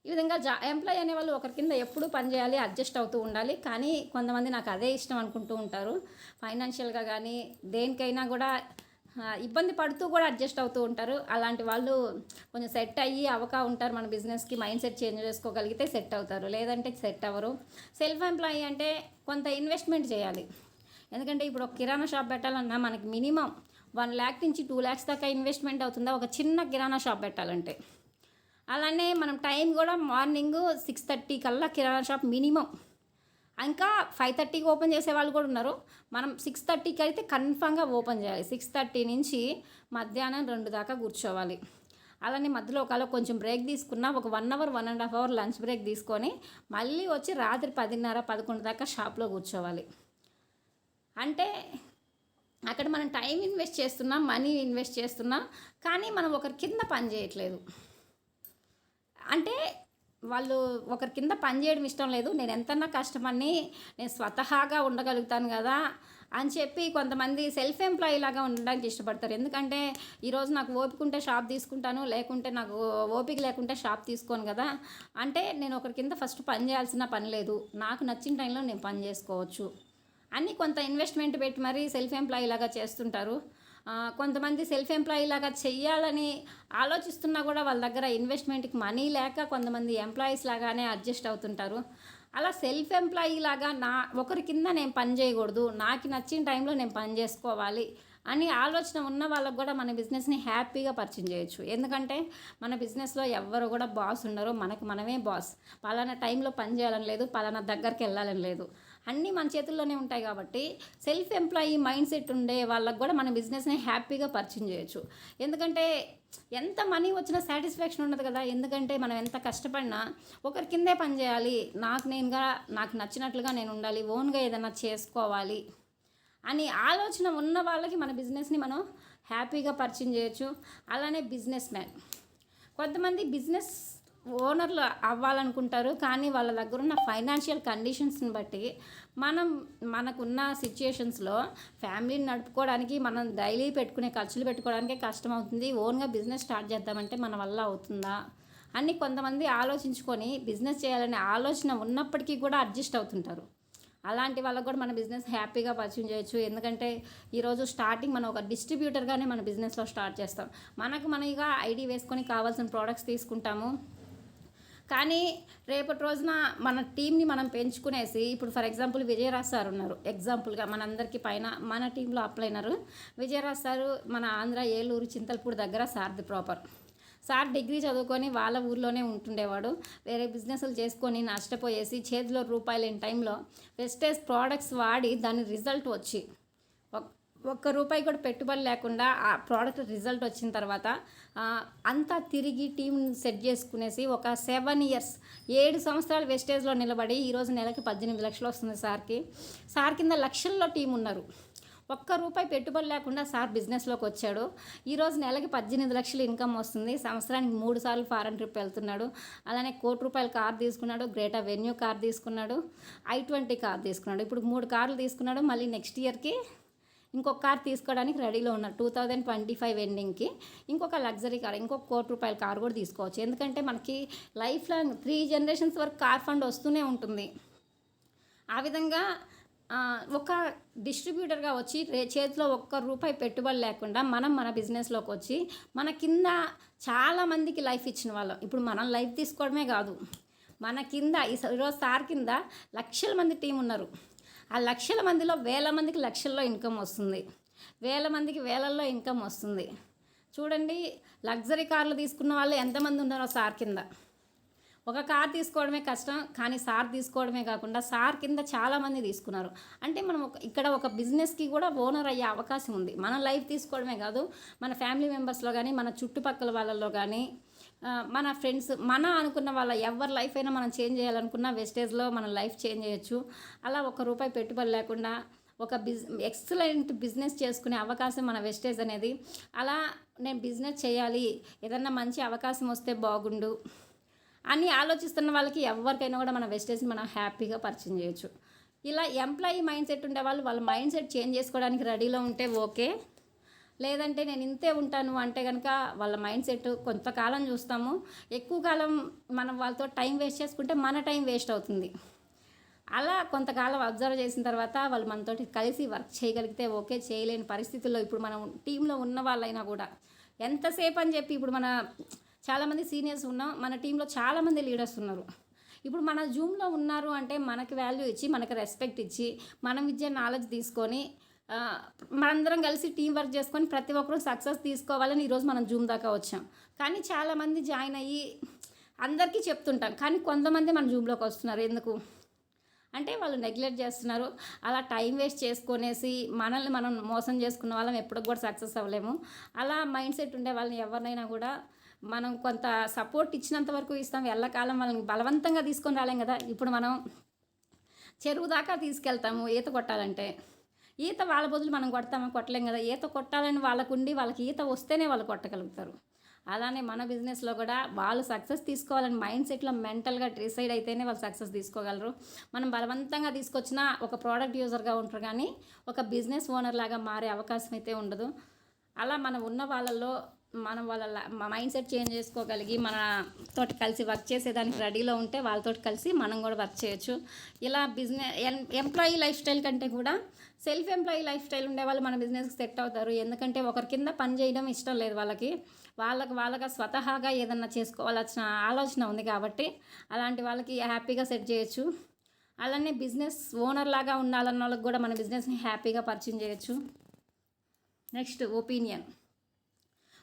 ఈ విధంగా ఎంప్లాయీ అనేవాళ్ళు ఒకరి కింద ఎప్పుడూ పనిచేయాలి, అడ్జస్ట్ అవుతూ ఉండాలి. కానీ కొంతమంది నాకు అదే ఇష్టం అనుకుంటూ ఉంటారు. ఫైనాన్షియల్గా కానీ దేనికైనా కూడా ఇబ్బంది పడుతూ కూడా అడ్జస్ట్ అవుతూ ఉంటారు. అలాంటి వాళ్ళు కొంచెం సెట్ అయ్యి అవకా ఉంటారు. మన బిజినెస్కి మైండ్ సెట్ చేంజ్ చేసుకోగలిగితే సెట్ అవుతారు, లేదంటే సెట్ అవ్వరు. సెల్ఫ్ ఎంప్లాయీ అంటే కొంత ఇన్వెస్ట్మెంట్ చేయాలి. ఎందుకంటే ఇప్పుడు ఒక కిరాణా షాప్ పెట్టాలన్నా మనకి మినిమం 1 lakh నుంచి 2 lakhs దాకా ఇన్వెస్ట్మెంట్ అవుతుందా ఒక చిన్న కిరాణా షాప్ పెట్టాలంటే. అలానే మనం టైం కూడా మార్నింగ్ 6:30 కల్లా కిరాణా షాప్ మినిమం. ఇంకా 5:30కి ఓపెన్ చేసే వాళ్ళు కూడా ఉన్నారు. మనం 6:30కి అయితే కన్ఫామ్గా ఓపెన్ చేయాలి. 6:30 నుంచి మధ్యాహ్నం 2 దాకా కూర్చోవాలి. అలానే మధ్యలో ఒకవేళ కొంచెం బ్రేక్ తీసుకున్నా ఒక 1 hour 1.5 hour లంచ్ బ్రేక్ తీసుకొని మళ్ళీ వచ్చి రాత్రి 10:30 11 దాకా షాప్లో కూర్చోవాలి. అంటే అక్కడ మనం టైం ఇన్వెస్ట్ చేస్తున్నాం, మనీ ఇన్వెస్ట్ చేస్తున్నాం, కానీ మనం ఒకరి కింద పని చేయట్లేదు. అంటే వాళ్ళు ఒకరి కింద పని చేయడం ఇష్టం లేదు, నేను ఎంతన్నా కష్టపడి నేను స్వతహాగా ఉండగలుగుతాను కదా అని చెప్పి కొంతమంది సెల్ఫ్ ఎంప్లాయీ లాగా ఉండడానికి ఇష్టపడతారు. ఎందుకంటే ఈరోజు నాకు ఓపిక ఉంటే షాప్ తీసుకుంటాను, లేకుంటే నాకు ఓపిక లేకుంటే షాప్ తీసుకోను కదా. అంటే నేను ఒకరి కింద ఫస్ట్ పని చేయాల్సిన పని లేదు, నాకు నచ్చిన టైంలో నేను పని చేసుకోవచ్చు అన్నీ కొంత ఇన్వెస్ట్మెంట్ పెట్టి మరీ సెల్ఫ్ ఎంప్లాయీ లాగా చేస్తుంటారు. కొంతమంది సెల్ఫ్ ఎంప్లాయీ లాగా చెయ్యాలని ఆలోచిస్తున్నా కూడా వాళ్ళ దగ్గర ఇన్వెస్ట్మెంట్కి మనీ లేక కొంతమంది ఎంప్లాయీస్ లాగానే అడ్జస్ట్ అవుతుంటారు. అలా సెల్ఫ్ ఎంప్లాయీ లాగా ఒకరి కింద నేను పని చేయకూడదు, నాకు నచ్చిన టైంలో నేను పని చేసుకోవాలి అని ఆలోచన ఉన్న వాళ్ళకు కూడా మన బిజినెస్ని హ్యాపీగా పరిచయం చేయొచ్చు. ఎందుకంటే మన బిజినెస్లో ఎవ్వరు కూడా బాస్ ఉండరు, మనకు మనమే బాస్. పలానా టైంలో పని చేయాలని లేదు, పలానా దగ్గరికి వెళ్ళాలని లేదు, అన్నీ మన చేతుల్లోనే ఉంటాయి. కాబట్టి సెల్ఫ్ ఎంప్లాయీ మైండ్ సెట్ ఉండే వాళ్ళకు కూడా మన బిజినెస్ని హ్యాపీగా పరిచయం చేయొచ్చు. ఎందుకంటే ఎంత మనీ వచ్చినా సాటిస్ఫాక్షన్ ఉండదు కదా. ఎందుకంటే మనం ఎంత కష్టపడినా ఒకరి కిందే పని చేయాలి, నాకు నచ్చినట్లుగా నేను ఉండాలి, ఓన్గా ఏదైనా చేసుకోవాలి అని ఆలోచన ఉన్న వాళ్ళకి మన బిజినెస్ని మనం హ్యాపీగా పరిచయం చేయొచ్చు. అలానే బిజినెస్ మ్యాన్, కొంతమంది బిజినెస్ ఓనర్లు అవ్వాలనుకుంటారు, కానీ వాళ్ళ దగ్గర ఉన్న ఫైనాన్షియల్ కండిషన్స్ని బట్టి మనకున్న సిచ్యుయేషన్స్లో ఫ్యామిలీని నడుపుకోవడానికి, మనం డైలీ పెట్టుకునే ఖర్చులు పెట్టుకోవడానికే కష్టం అవుతుంది. ఓన్గా బిజినెస్ స్టార్ట్ చేద్దామంటే మన వల్ల అవుతుందా అని కొంతమంది ఆలోచించుకొని బిజినెస్ చేయాలనే ఆలోచన ఉన్నప్పటికీ కూడా అడ్జస్ట్ అవుతుంటారు. అలాంటి వాళ్ళకు కూడా మన బిజినెస్ హ్యాపీగా పరిచయం చేయొచ్చు. ఎందుకంటే ఈరోజు స్టార్టింగ్ మనం ఒక డిస్ట్రిబ్యూటర్గానే మన బిజినెస్లో స్టార్ట్ చేస్తాం. మనగా ఐడి వేసుకొని కావాల్సిన ప్రోడక్ట్స్ తీసుకుంటాము. కానీ రేపటి రోజున మన టీంని మనం పెంచుకునేసి, ఇప్పుడు ఫర్ ఎగ్జాంపుల్ విజయరాజ్ సార్ ఉన్నారు, ఎగ్జాంపుల్గా మనందరికీ పైన మన టీంలో అప్లైనరు విజయరాజ్ సారు, మన ఆంధ్ర ఏలూరు చింతలపూడి దగ్గర సార్ది ప్రాపర్. సార్ డిగ్రీ చదువుకొని వాళ్ళ ఊర్లోనే ఉంటుండేవాడు. వేరే బిజినెస్లు చేసుకొని నష్టపోయేసి చేతిలో రూపాయలు లేని టైంలో వెస్టేజ్ ప్రోడక్ట్స్ వాడి దాని రిజల్ట్ వచ్చి ఒక్క రూపాయి కూడా పెట్టుబడి లేకుండా ఆ ప్రోడక్ట్ రిజల్ట్ వచ్చిన తర్వాత అంతా తిరిగి టీం సెట్ చేసుకునేసి ఒక 7 ఇయర్స్ 7 సంవత్సరాలు వెస్టేజ్లో నిలబడి ఈరోజు నెలకి 18 లక్షలు వస్తుంది సార్కి. సార్ కింద లక్షల్లో టీం ఉన్నారు. ఒక్క రూపాయి పెట్టుబడి లేకుండా సార్ బిజినెస్లోకి వచ్చాడు. ఈరోజు నెలకి 18 లక్షలు ఇన్కమ్ వస్తుంది. సంవత్సరానికి 3 సార్లు ఫారెన్ ట్రిప్ వెళ్తున్నాడు. అలానే ₹1,00,00,000 కార్ తీసుకున్నాడు, గ్రేటర్ వెన్యూ కార్ తీసుకున్నాడు, i20 కార్ తీసుకున్నాడు. ఇప్పుడు 3 కార్లు తీసుకున్నాడు. మళ్ళీ నెక్స్ట్ ఇయర్కి ఇంకొక కార్ తీసుకోవడానికి రెడీలో ఉన్నాడు. 2025 ఎండింగ్కి ఇంకొక లగ్జరీ కార్, ఇంకొక ₹1,00,00,000 కార్ కూడా తీసుకోవచ్చు. ఎందుకంటే మనకి లైఫ్ లాంగ్ 3 జనరేషన్స్ వరకు కార్ ఫండ్ వస్తూనే ఉంటుంది. ఆ విధంగా ఒక డిస్ట్రిబ్యూటర్గా వచ్చి చేతిలో ఒక్క రూపాయి పెట్టుబడి లేకుండా మన బిజినెస్లోకి వచ్చి మన కింద చాలామందికి లైఫ్ ఇచ్చిన వాళ్ళం. ఇప్పుడు మనం లైఫ్ తీసుకోవడమే కాదు, మన కింద ఈరోజు సార్ కింద లక్షల మంది టీం ఉన్నారు. ఆ లక్షల మందిలో వేల మందికి లక్షల్లో ఇన్కమ్ వస్తుంది, వేల మందికి వేలల్లో ఇన్కమ్ వస్తుంది. చూడండి, లగ్జరీ కార్లు తీసుకున్న వాళ్ళు ఎంతమంది ఉన్నారో సార్ కింద. ఒక కార్ తీసుకోవడమే కష్టం, కానీ సార్ తీసుకోవడమే కాకుండా సార్ కింద చాలామంది తీసుకున్నారు. అంటే మనం ఇక్కడ ఒక బిజినెస్కి కూడా ఓనర్ అయ్యే అవకాశం ఉంది. మన లైఫ్ తీసుకోవడమే కాదు, మన ఫ్యామిలీ మెంబర్స్లో కానీ, మన చుట్టుపక్కల వాళ్ళలో కానీ, మన ఫ్రెండ్స్, మన అనుకున్న వాళ్ళ ఎవరి లైఫ్ అయినా మనం చేంజ్ చేయాలనుకున్న వెస్టేజ్లో మన లైఫ్ చేంజ్ చేయొచ్చు. అలా ఒక్క రూపాయి పెట్టుబడి లేకుండా ఒక ఎక్సలెంట్ బిజినెస్ చేసుకునే అవకాశం మన వెస్టేజ్ అనేది. అలా నేను బిజినెస్ చేయాలి, ఏదన్నా మంచి అవకాశం వస్తే బాగుండు అని ఆలోచిస్తున్న వాళ్ళకి ఎవరికైనా కూడా మన వెస్టేజ్ని మనం హ్యాపీగా పరిచయం చేయొచ్చు. ఇలా ఎంప్లాయీ మైండ్ సెట్ ఉండే వాళ్ళ మైండ్ సెట్ చేంజ్ చేసుకోవడానికి రెడీలో ఉంటే ఓకే. లేదంటే నేను ఇంతే ఉంటాను అంటే కనుక వాళ్ళ మైండ్ సెట్ కొంతకాలం చూస్తాము. ఎక్కువ కాలం మనం వాళ్ళతో టైం వేస్ట్ చేసుకుంటే మన టైం వేస్ట్ అవుతుంది. అలా కొంతకాలం అబ్జర్వ్ చేసిన తర్వాత వాళ్ళు మనతోటి కలిసి వర్క్ చేయగలిగితే ఓకే. చేయలేని పరిస్థితుల్లో ఇప్పుడు మనం టీంలో ఉన్న వాళ్ళైనా కూడా ఎంతసేపు అని చెప్పి, ఇప్పుడు చాలామంది సీనియర్స్ ఉన్నాం, మన టీంలో చాలామంది లీడర్స్ ఉన్నారు. ఇప్పుడు మన జూమ్లో ఉన్నారు అంటే మనకి వాల్యూ ఇచ్చి, మనకి రెస్పెక్ట్ ఇచ్చి, మనం ఇచ్చే నాలెడ్జ్ తీసుకొని మనందరం కలిసి టీం వర్క్ చేసుకొని ప్రతి ఒక్కరూ సక్సెస్ తీసుకోవాలని ఈరోజు మనం జూమ్ దాకా వచ్చాం. కానీ చాలామంది జాయిన్ అయ్యి అందరికీ చెప్తుంటాం, కానీ కొంతమంది మన జూమ్లోకి వస్తున్నారు. ఎందుకు అంటే వాళ్ళు నెగ్లెక్ట్ చేస్తున్నారు. అలా టైం వేస్ట్ చేసుకొనేసి మనల్ని మనం మోసం చేసుకున్న వాళ్ళం ఎప్పటికి కూడా సక్సెస్ అవ్వలేము. అలా మైండ్ సెట్ ఉండే వాళ్ళని ఎవరినైనా కూడా మనం కొంత సపోర్ట్ ఇచ్చినంత వరకు ఇస్తాం. ఎల్లకాలం వాళ్ళని బలవంతంగా తీసుకొని రాలేం కదా. ఇప్పుడు మనం చెరువు దాకా తీసుకెళ్తాము ఈత కొట్టాలంటే, ఈత వాళ్ళ బదులు మనం కొట్టలేం కదా. ఈత కొట్టాలని వాళ్ళకి ఈత వస్తేనే వాళ్ళు కొట్టగలుగుతారు. అలానే మన బిజినెస్లో కూడా వాళ్ళు సక్సెస్ తీసుకోవాలని మైండ్ సెట్లో మెంటల్గా డిసైడ్ అయితేనే వాళ్ళు సక్సెస్ తీసుకోగలరు. మనం బలవంతంగా తీసుకొచ్చినా ఒక ప్రోడక్ట్ యూజర్గా ఉంటారు, కానీ ఒక బిజినెస్ ఓనర్ లాగా మారే అవకాశం అయితే ఉండదు. అలా మనం ఉన్న వాళ్ళల్లో మనం వాళ్ళ మైండ్ సెట్ చేంజ్ చేసుకోగలిగి మనతోటి కలిసి వర్క్ చేసేదానికి రెడీలో ఉంటే వాళ్ళతోటి కలిసి మనం కూడా వర్క్ చేయొచ్చు. ఇలా ఎంప్లాయీ లైఫ్ స్టైల్ కంటే కూడా సెల్ఫ్ ఎంప్లాయీ లైఫ్ స్టైల్ ఉండే వాళ్ళు మన బిజినెస్కి సెట్ అవుతారు. ఎందుకంటే ఒకరి కింద పని చేయడం ఇష్టం లేదు వాళ్ళకి. వాళ్ళగా స్వతహాగా ఏదన్నా చేసుకోవాల్సిన ఆలోచన ఉంది కాబట్టి అలాంటి వాళ్ళకి హ్యాపీగా సెట్ చేయొచ్చు. అలానే బిజినెస్ ఓనర్ లాగా ఉండాలన్న వాళ్ళకి కూడా మన బిజినెస్ని హ్యాపీగా పరిచయం చేయొచ్చు. Next opinion.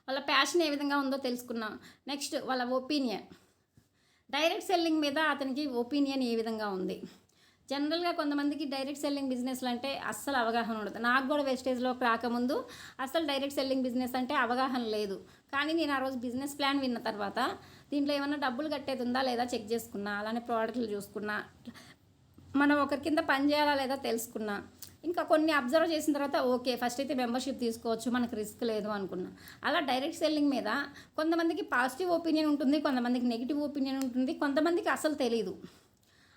వాళ్ళ ప్యాషన్ ఏ విధంగా ఉందో తెలుసుకున్నాం. నెక్స్ట్ వాళ్ళ ఒపీనియన్. డైరెక్ట్ సెల్లింగ్ మీద అతనికి ఒపీనియన్ ఏ విధంగా ఉంది. జనరల్గా కొంతమందికి డైరెక్ట్ సెల్లింగ్ బిజినెస్లు అంటే అస్సలు అవగాహన ఉండదు. నాకు కూడా వెస్టేజ్లోకి రాకముందు అసలు డైరెక్ట్ సెల్లింగ్ బిజినెస్ అంటే అవగాహన లేదు. కానీ నేను ఆ రోజు బిజినెస్ ప్లాన్ విన్న తర్వాత దీంట్లో ఏమన్నా డబ్బులు కట్టేది ఉందా లేదా చెక్ చేసుకున్నా. అలానే ప్రోడక్ట్లు చూసుకున్నా. మనం ఒకరి కింద పని చేయాలా లేదా తెలుసుకున్నా. ఇంకా కొన్ని అబ్జర్వ్ చేసిన తర్వాత ఓకే ఫస్ట్ అయితే మెంబర్షిప్ తీసుకోవచ్చు, మనకు రిస్క్ లేదు అనుకున్నా. అలా డైరెక్ట్ సెల్లింగ్ మీద కొంతమందికి పాజిటివ్ ఒపీనియన్ ఉంటుంది, కొంతమందికి నెగిటివ్ ఒపీనియన్ ఉంటుంది, కొంతమందికి అసలు తెలియదు.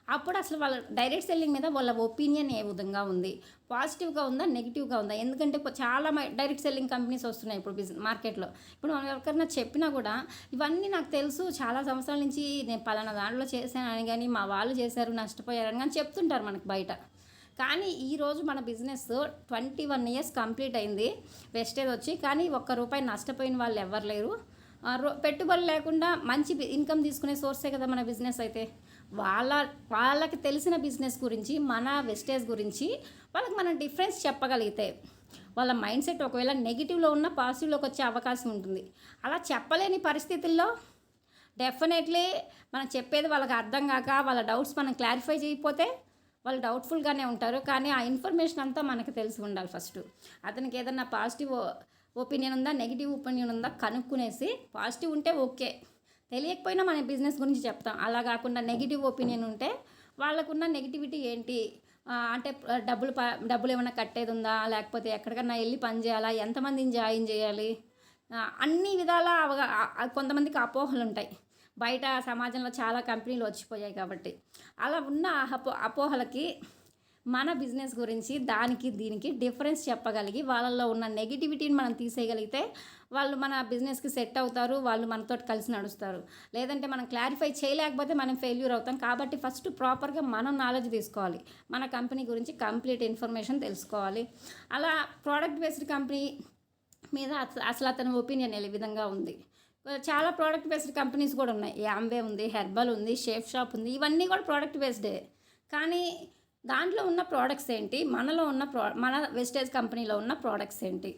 అప్పుడు అసలు వాళ్ళ డైరెక్ట్ సెల్లింగ్ మీద వాళ్ళ ఒపీనియన్ ఏ విధంగా ఉంది, పాజిటివ్గా ఉందా నెగిటివ్గా ఉందా. ఎందుకంటే చాలా డైరెక్ట్ సెల్లింగ్ కంపెనీస్ వస్తున్నాయి ఇప్పుడు మార్కెట్లో. ఇప్పుడు మనం ఎవరికైనా చెప్పినా కూడా ఇవన్నీ నాకు తెలుసు, చాలా సంవత్సరాల నుంచి నేను పలానా దాంట్లో చేశానని కానీ మా వాళ్ళు చేశారు నష్టపోయారని కానీ చెప్తుంటారు మనకు బయట. కానీ ఈరోజు మన బిజినెస్ 21 years కంప్లీట్ అయింది వెస్టేజ్ వచ్చి, కానీ ₹1 నష్టపోయిన వాళ్ళు ఎవరు లేరు. పెట్టుబడి లేకుండా మంచి ఇన్కమ్ తీసుకునే సోర్సే కదా మన బిజినెస్ అయితే. వాళ్ళకి తెలిసిన బిజినెస్ గురించి మన వెస్టేజ్ గురించి వాళ్ళకి మనం డిఫరెన్స్ చెప్పగలిగితే వాళ్ళ మైండ్ సెట్ ఒకవేళ నెగిటివ్లో ఉన్న పాజిటివ్లోకి వచ్చే అవకాశం ఉంటుంది. అలా చెప్పలేని పరిస్థితుల్లో డెఫినెట్లీ మనం చెప్పేది వాళ్ళకి అర్థం కాక వాళ్ళ డౌట్స్ మనం క్లారిఫై చేయకపోతే వాళ్ళు డౌట్ఫుల్గానే ఉంటారు. కానీ ఆ ఇన్ఫర్మేషన్ అంతా మనకు తెలిసి ఉండాలి. ఫస్ట్ అతనికి ఏదన్నా పాజిటివ్ ఒపీనియన్ ఉందా నెగిటివ్ ఒపీనియన్ ఉందా కనుక్కునేసి, పాజిటివ్ ఉంటే ఓకే, తెలియకపోయినా మన బిజినెస్ గురించి చెప్తాం. అలా కాకుండా నెగిటివ్ ఒపీనియన్ ఉంటే వాళ్ళకున్న నెగిటివిటీ ఏంటి అంటే డబ్బులు ఏమైనా కట్టేది ఉందా, లేకపోతే ఎక్కడికన్నా వెళ్ళి పని చేయాలా, ఎంతమందిని జాయిన్ చేయాలి, అన్ని విధాల కొంతమందికి అపోహలు ఉంటాయి. బయట సమాజంలో చాలా కంపెనీలు వచ్చిపోయాయి కాబట్టి అలా ఉన్న అపోహలకి మన బిజినెస్ గురించి దానికి దీనికి డిఫరెన్స్ చెప్పగలిగి వాళ్ళల్లో ఉన్న నెగిటివిటీని మనం తీసేయగలిగితే వాళ్ళు మన బిజినెస్కి సెట్ అవుతారు, వాళ్ళు మనతో కలిసి నడుస్తారు. లేదంటే మనం క్లారిఫై చేయలేకపోతే మనం ఫెయిల్యూర్ అవుతాం. కాబట్టి ఫస్ట్ ప్రాపర్గా మనం నాలెడ్జ్ తీసుకోవాలి, మన కంపెనీ గురించి కంప్లీట్ ఇన్ఫర్మేషన్ తెలుసుకోవాలి. అలా ప్రోడక్ట్ బేస్డ్ కంపెనీ మీద అసలు అతని ఒపీనియన్ ఏ విధంగా ఉంది. చాలా ప్రోడక్ట్ బేస్డ్ కంపెనీస్ కూడా ఉన్నాయి. యాంబే ఉంది, హెర్బల్ ఉంది, షేఫ్ షాప్ ఉంది. ఇవన్నీ కూడా ప్రోడక్ట్ బేస్డే. కానీ దాంట్లో ఉన్న ప్రోడక్ట్స్ ఏంటి, మనలో ఉన్న మన వెస్టేజ్ కంపెనీలో ఉన్న ప్రోడక్ట్స్ ఏంటి.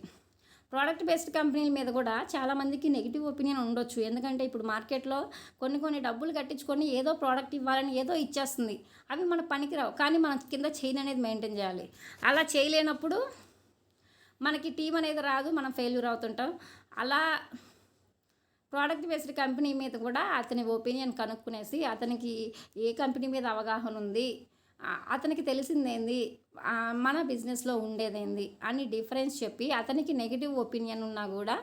ప్రోడక్ట్ బేస్డ్ కంపెనీల మీద కూడా చాలామందికి నెగిటివ్ ఒపీనియన్ ఉండొచ్చు. ఎందుకంటే ఇప్పుడు మార్కెట్లో కొన్ని డబ్బులు కట్టించుకొని ఏదో ప్రోడక్ట్ ఇవ్వాలని ఏదో ఇచ్చేస్తుంది. అవి మన పనికిరావు. కానీ మన కింద చైన్ అనేది మెయింటైన్ చేయాలి. అలా చేయలేనప్పుడు మనకి టీం అనేది రాదు, మనం ఫెయిల్యూర్ అవుతుంటాం. అలా ప్రోడక్ట్ బేస్డ్ కంపెనీ మీద కూడా అతని ఒపీనియన్ కనుక్కునేసి అతనికి ఏ కంపెనీ మీద అవగాహన ఉంది, అతనికి తెలిసిందేంది, మన బిజినెస్లో ఉండేదేంది అని డిఫరెన్స్ చెప్పి అతనికి నెగిటివ్ ఒపీనియన్ ఉన్నా కూడా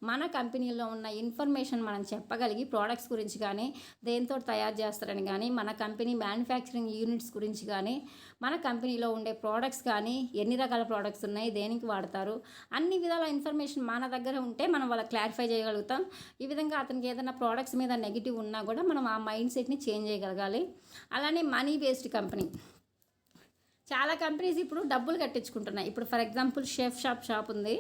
మన కంపెనీలో ఉన్న ఇన్ఫర్మేషన్ మనం చెప్పగలిగి ప్రోడక్ట్స్ గురించి కానీ దేంతో తయారు చేస్తారని కానీ మన కంపెనీ మ్యానుఫ్యాక్చరింగ్ యూనిట్స్ గురించి కానీ మన కంపెనీలో ఉండే ప్రోడక్ట్స్ కానీ ఎన్ని రకాల ప్రోడక్ట్స్ ఉన్నాయి, దేనికి వాడతారు, అన్ని విధాల ఇన్ఫర్మేషన్ మన దగ్గర ఉంటే మనం వాళ్ళకి క్లారిఫై చేయగలుగుతాం. ఈ విధంగా అతనికి ఏదైనా ప్రోడక్ట్స్ మీద నెగిటివ్ ఉన్నా కూడా మనం ఆ మైండ్ సెట్ని చేంజ్ చేయగలగాలి. అలానే మనీ బేస్డ్ కంపెనీ. చాలా కంపెనీస్ ఇప్పుడు డబ్బులు కట్టించుకుంటున్నాయి. ఇప్పుడు ఫర్ ఎగ్జాంపుల్ షేఫ్ షాప్ ఉంది.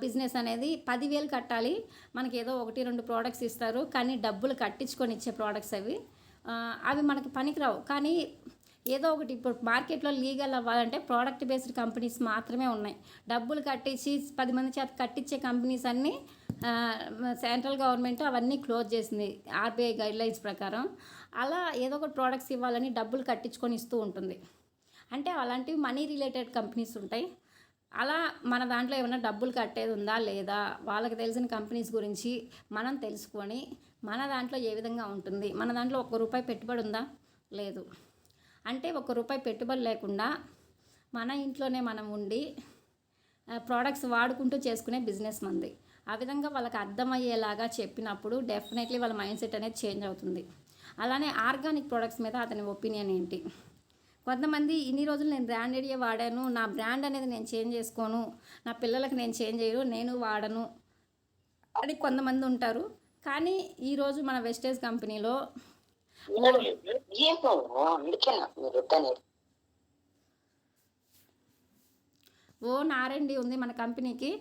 బిజినెస్ అనేది 10,000 కట్టాలి, మనకి ఏదో 1-2 ప్రోడక్ట్స్ ఇస్తారు. కానీ డబ్బులు కట్టించుకొని ఇచ్చే ప్రోడక్ట్స్ అవి మనకి పనికిరావు. కానీ ఏదో ఒకటి ఇప్పుడు మార్కెట్లో లీగల్ అవ్వాలంటే ప్రోడక్ట్ బేస్డ్ కంపెనీస్ మాత్రమే ఉన్నాయి. డబ్బులు కట్టించి 10 మంది చేత కట్టించే కంపెనీస్ అన్నీ సెంట్రల్ గవర్నమెంట్ అవన్నీ క్లోజ్ చేసింది ఆర్బీఐ గైడ్లైన్స్ ప్రకారం. అలా ఏదో ఒక ప్రోడక్ట్స్ ఇవ్వాలని డబ్బులు కట్టించుకొని ఇస్తూ ఉంటుంది. అంటే అలాంటివి మనీ రిలేటెడ్ కంపెనీస్ ఉంటాయి. అలా మన దాంట్లో ఏమైనా డబ్బులు కట్టేది ఉందా లేదా, వాళ్ళకి తెలిసిన కంపెనీస్ గురించి మనం తెలుసుకొని మన దాంట్లో ఏ విధంగా ఉంటుంది, మన దాంట్లో ₹1 పెట్టుబడి ఉందా లేదు అంటే ₹1 పెట్టుబడి లేకుండా మన ఇంట్లోనే మనం ఉండి ప్రోడక్ట్స్ వాడుకుంటూ చేసుకునే బిజినెస్ మంది. ఆ విధంగా వాళ్ళకి అర్థమయ్యేలాగా చెప్పినప్పుడు డెఫినెట్లీ వాళ్ళ మైండ్ సెట్ అనేది చేంజ్ అవుతుంది. అలానే ఆర్గానిక్ ప్రోడక్ట్స్ మీద అతని ఒపీనియన్ ఏంటి. కొంతమంది ఇన్ని రోజులు నేను బ్రాండెడే వాడాను, నా బ్రాండ్ అనేది నేను చేంజ్ చేసుకోను, నా పిల్లలకి నేను చేంజ్ చేయను, నేను వాడను అని కొంతమంది ఉంటారు. కానీ ఈరోజు మన వెస్టేజ్ కంపెనీలో ఏమో అందుకే మీరు వద్దనేది. ఓన్ R&D ఉంది మన కంపెనీకి.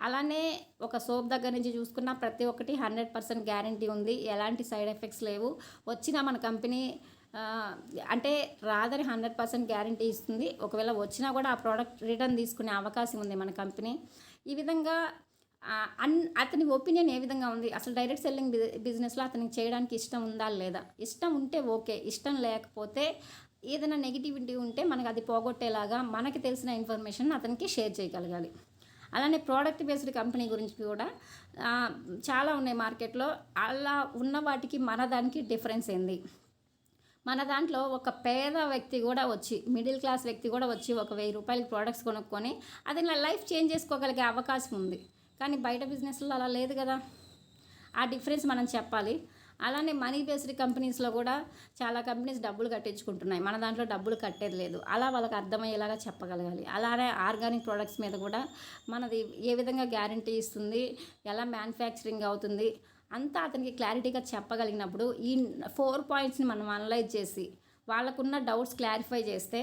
అలానే ఒక సోప్ దగ్గర నుంచి చూసుకున్న ప్రతి ఒక్కటి 100% గ్యారంటీ ఉంది. ఎలాంటి సైడ్ ఎఫెక్ట్స్ లేవు. వచ్చినా మన కంపెనీ అంటే రాదని 100% గ్యారంటీ ఇస్తుంది. ఒకవేళ వచ్చినా కూడా ఆ ప్రోడక్ట్ రిటర్న్ తీసుకునే అవకాశం ఉంది మన కంపెనీ. ఈ విధంగా అతని ఒపీనియన్ ఏ విధంగా ఉంది, అసలు డైరెక్ట్ సెల్లింగ్ బిజినెస్లో అతనికి చేయడానికి ఇష్టం ఉందా లేదా? ఇష్టం ఉంటే ఓకే, ఇష్టం లేకపోతే ఏదైనా నెగిటివిటీ ఉంటే మనకు అది పోగొట్టేలాగా మనకి తెలిసిన ఇన్ఫర్మేషన్ అతనికి షేర్ చేయగలగాలి. అలానే ప్రోడక్ట్ బేస్డ్ కంపెనీ గురించి కూడా చాలా ఉన్నాయి మార్కెట్లో. అలా ఉన్న వాటికి మన దానికి డిఫరెన్స్ ఏంది? మన దాంట్లో ఒక పేద వ్యక్తి కూడా వచ్చి, మిడిల్ క్లాస్ వ్యక్తి కూడా వచ్చి ఒక 1000 రూపాయలకి ప్రోడక్ట్స్ కొనుక్కొని అది నా లైఫ్ చేంజ్ చేసుకోగలిగే అవకాశం ఉంది. కానీ బయట బిజినెస్లో అలా లేదు కదా. ఆ డిఫరెన్స్ మనం చెప్పాలి. అలానే మనీ బేస్డ్ కంపెనీస్లో కూడా చాలా కంపెనీస్ డబ్బులు కట్టించుకుంటున్నాయి. మన దాంట్లో డబ్బులు కట్టేది లేదు. అలా వాళ్ళకి అర్థమయ్యేలాగా చెప్పగలగాలి. అలానే ఆర్గానిక్ ప్రోడక్ట్స్ మీద కూడా మనది ఏ విధంగా గ్యారంటీ ఇస్తుంది, ఎలా మ్యానుఫ్యాక్చరింగ్ అవుతుంది అంతా అతనికి క్లారిటీగా చెప్పగలిగినప్పుడు ఈ 4 పాయింట్స్ని మనం అనలైజ్ చేసి వాళ్ళకున్న డౌట్స్ క్లారిఫై చేస్తే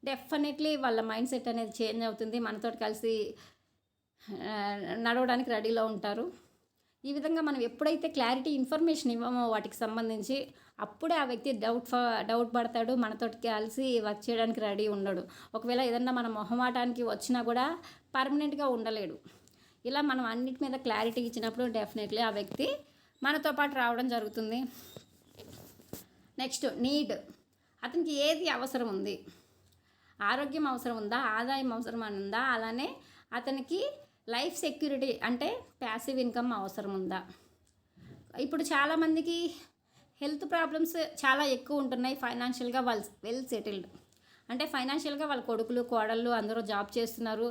డెఫినెట్లీ వాళ్ళ మైండ్ సెట్ అనేది చేంజ్ అవుతుంది. మనతో కలిసి నడవడానికి రెడీలో ఉంటారు. ఈ విధంగా మనం ఎప్పుడైతే క్లారిటీ ఇన్ఫర్మేషన్ ఇవ్వమో వాటికి సంబంధించి, అప్పుడే ఆ వ్యక్తి డౌట్ పడతాడు, మనతో కలిసి వర్క్ చేయడానికి రెడీ ఉండడు. ఒకవేళ ఏదన్నా మన మొహమాటానికి వచ్చినా కూడా పర్మనెంట్గా ఉండలేడు. ఇలా మనం అన్నిటి మీద క్లారిటీ ఇచ్చినప్పుడు డెఫినెట్లీ ఆ వ్యక్తి మనతో పాటు రావడం జరుగుతుంది. Next need. అతనికి ఏది అవసరం ఉంది? ఆరోగ్యం అవసరం ఉందా, ఆదాయం అవసరం ఉందా, అలానే అతనికి లైఫ్ సెక్యూరిటీ అంటే ప్యాసివ్ ఇన్కమ్ అవసరం ఉందా? ఇప్పుడు చాలామందికి హెల్త్ ప్రాబ్లమ్స్ చాలా ఎక్కువ ఉంటున్నాయి. ఫైనాన్షియల్గా వాళ్ళు వెల్ సెటిల్డ్, అంటే ఫైనాన్షియల్గా వాళ్ళ కొడుకులు కోడళ్ళు అందరూ జాబ్ చేస్తున్నారు,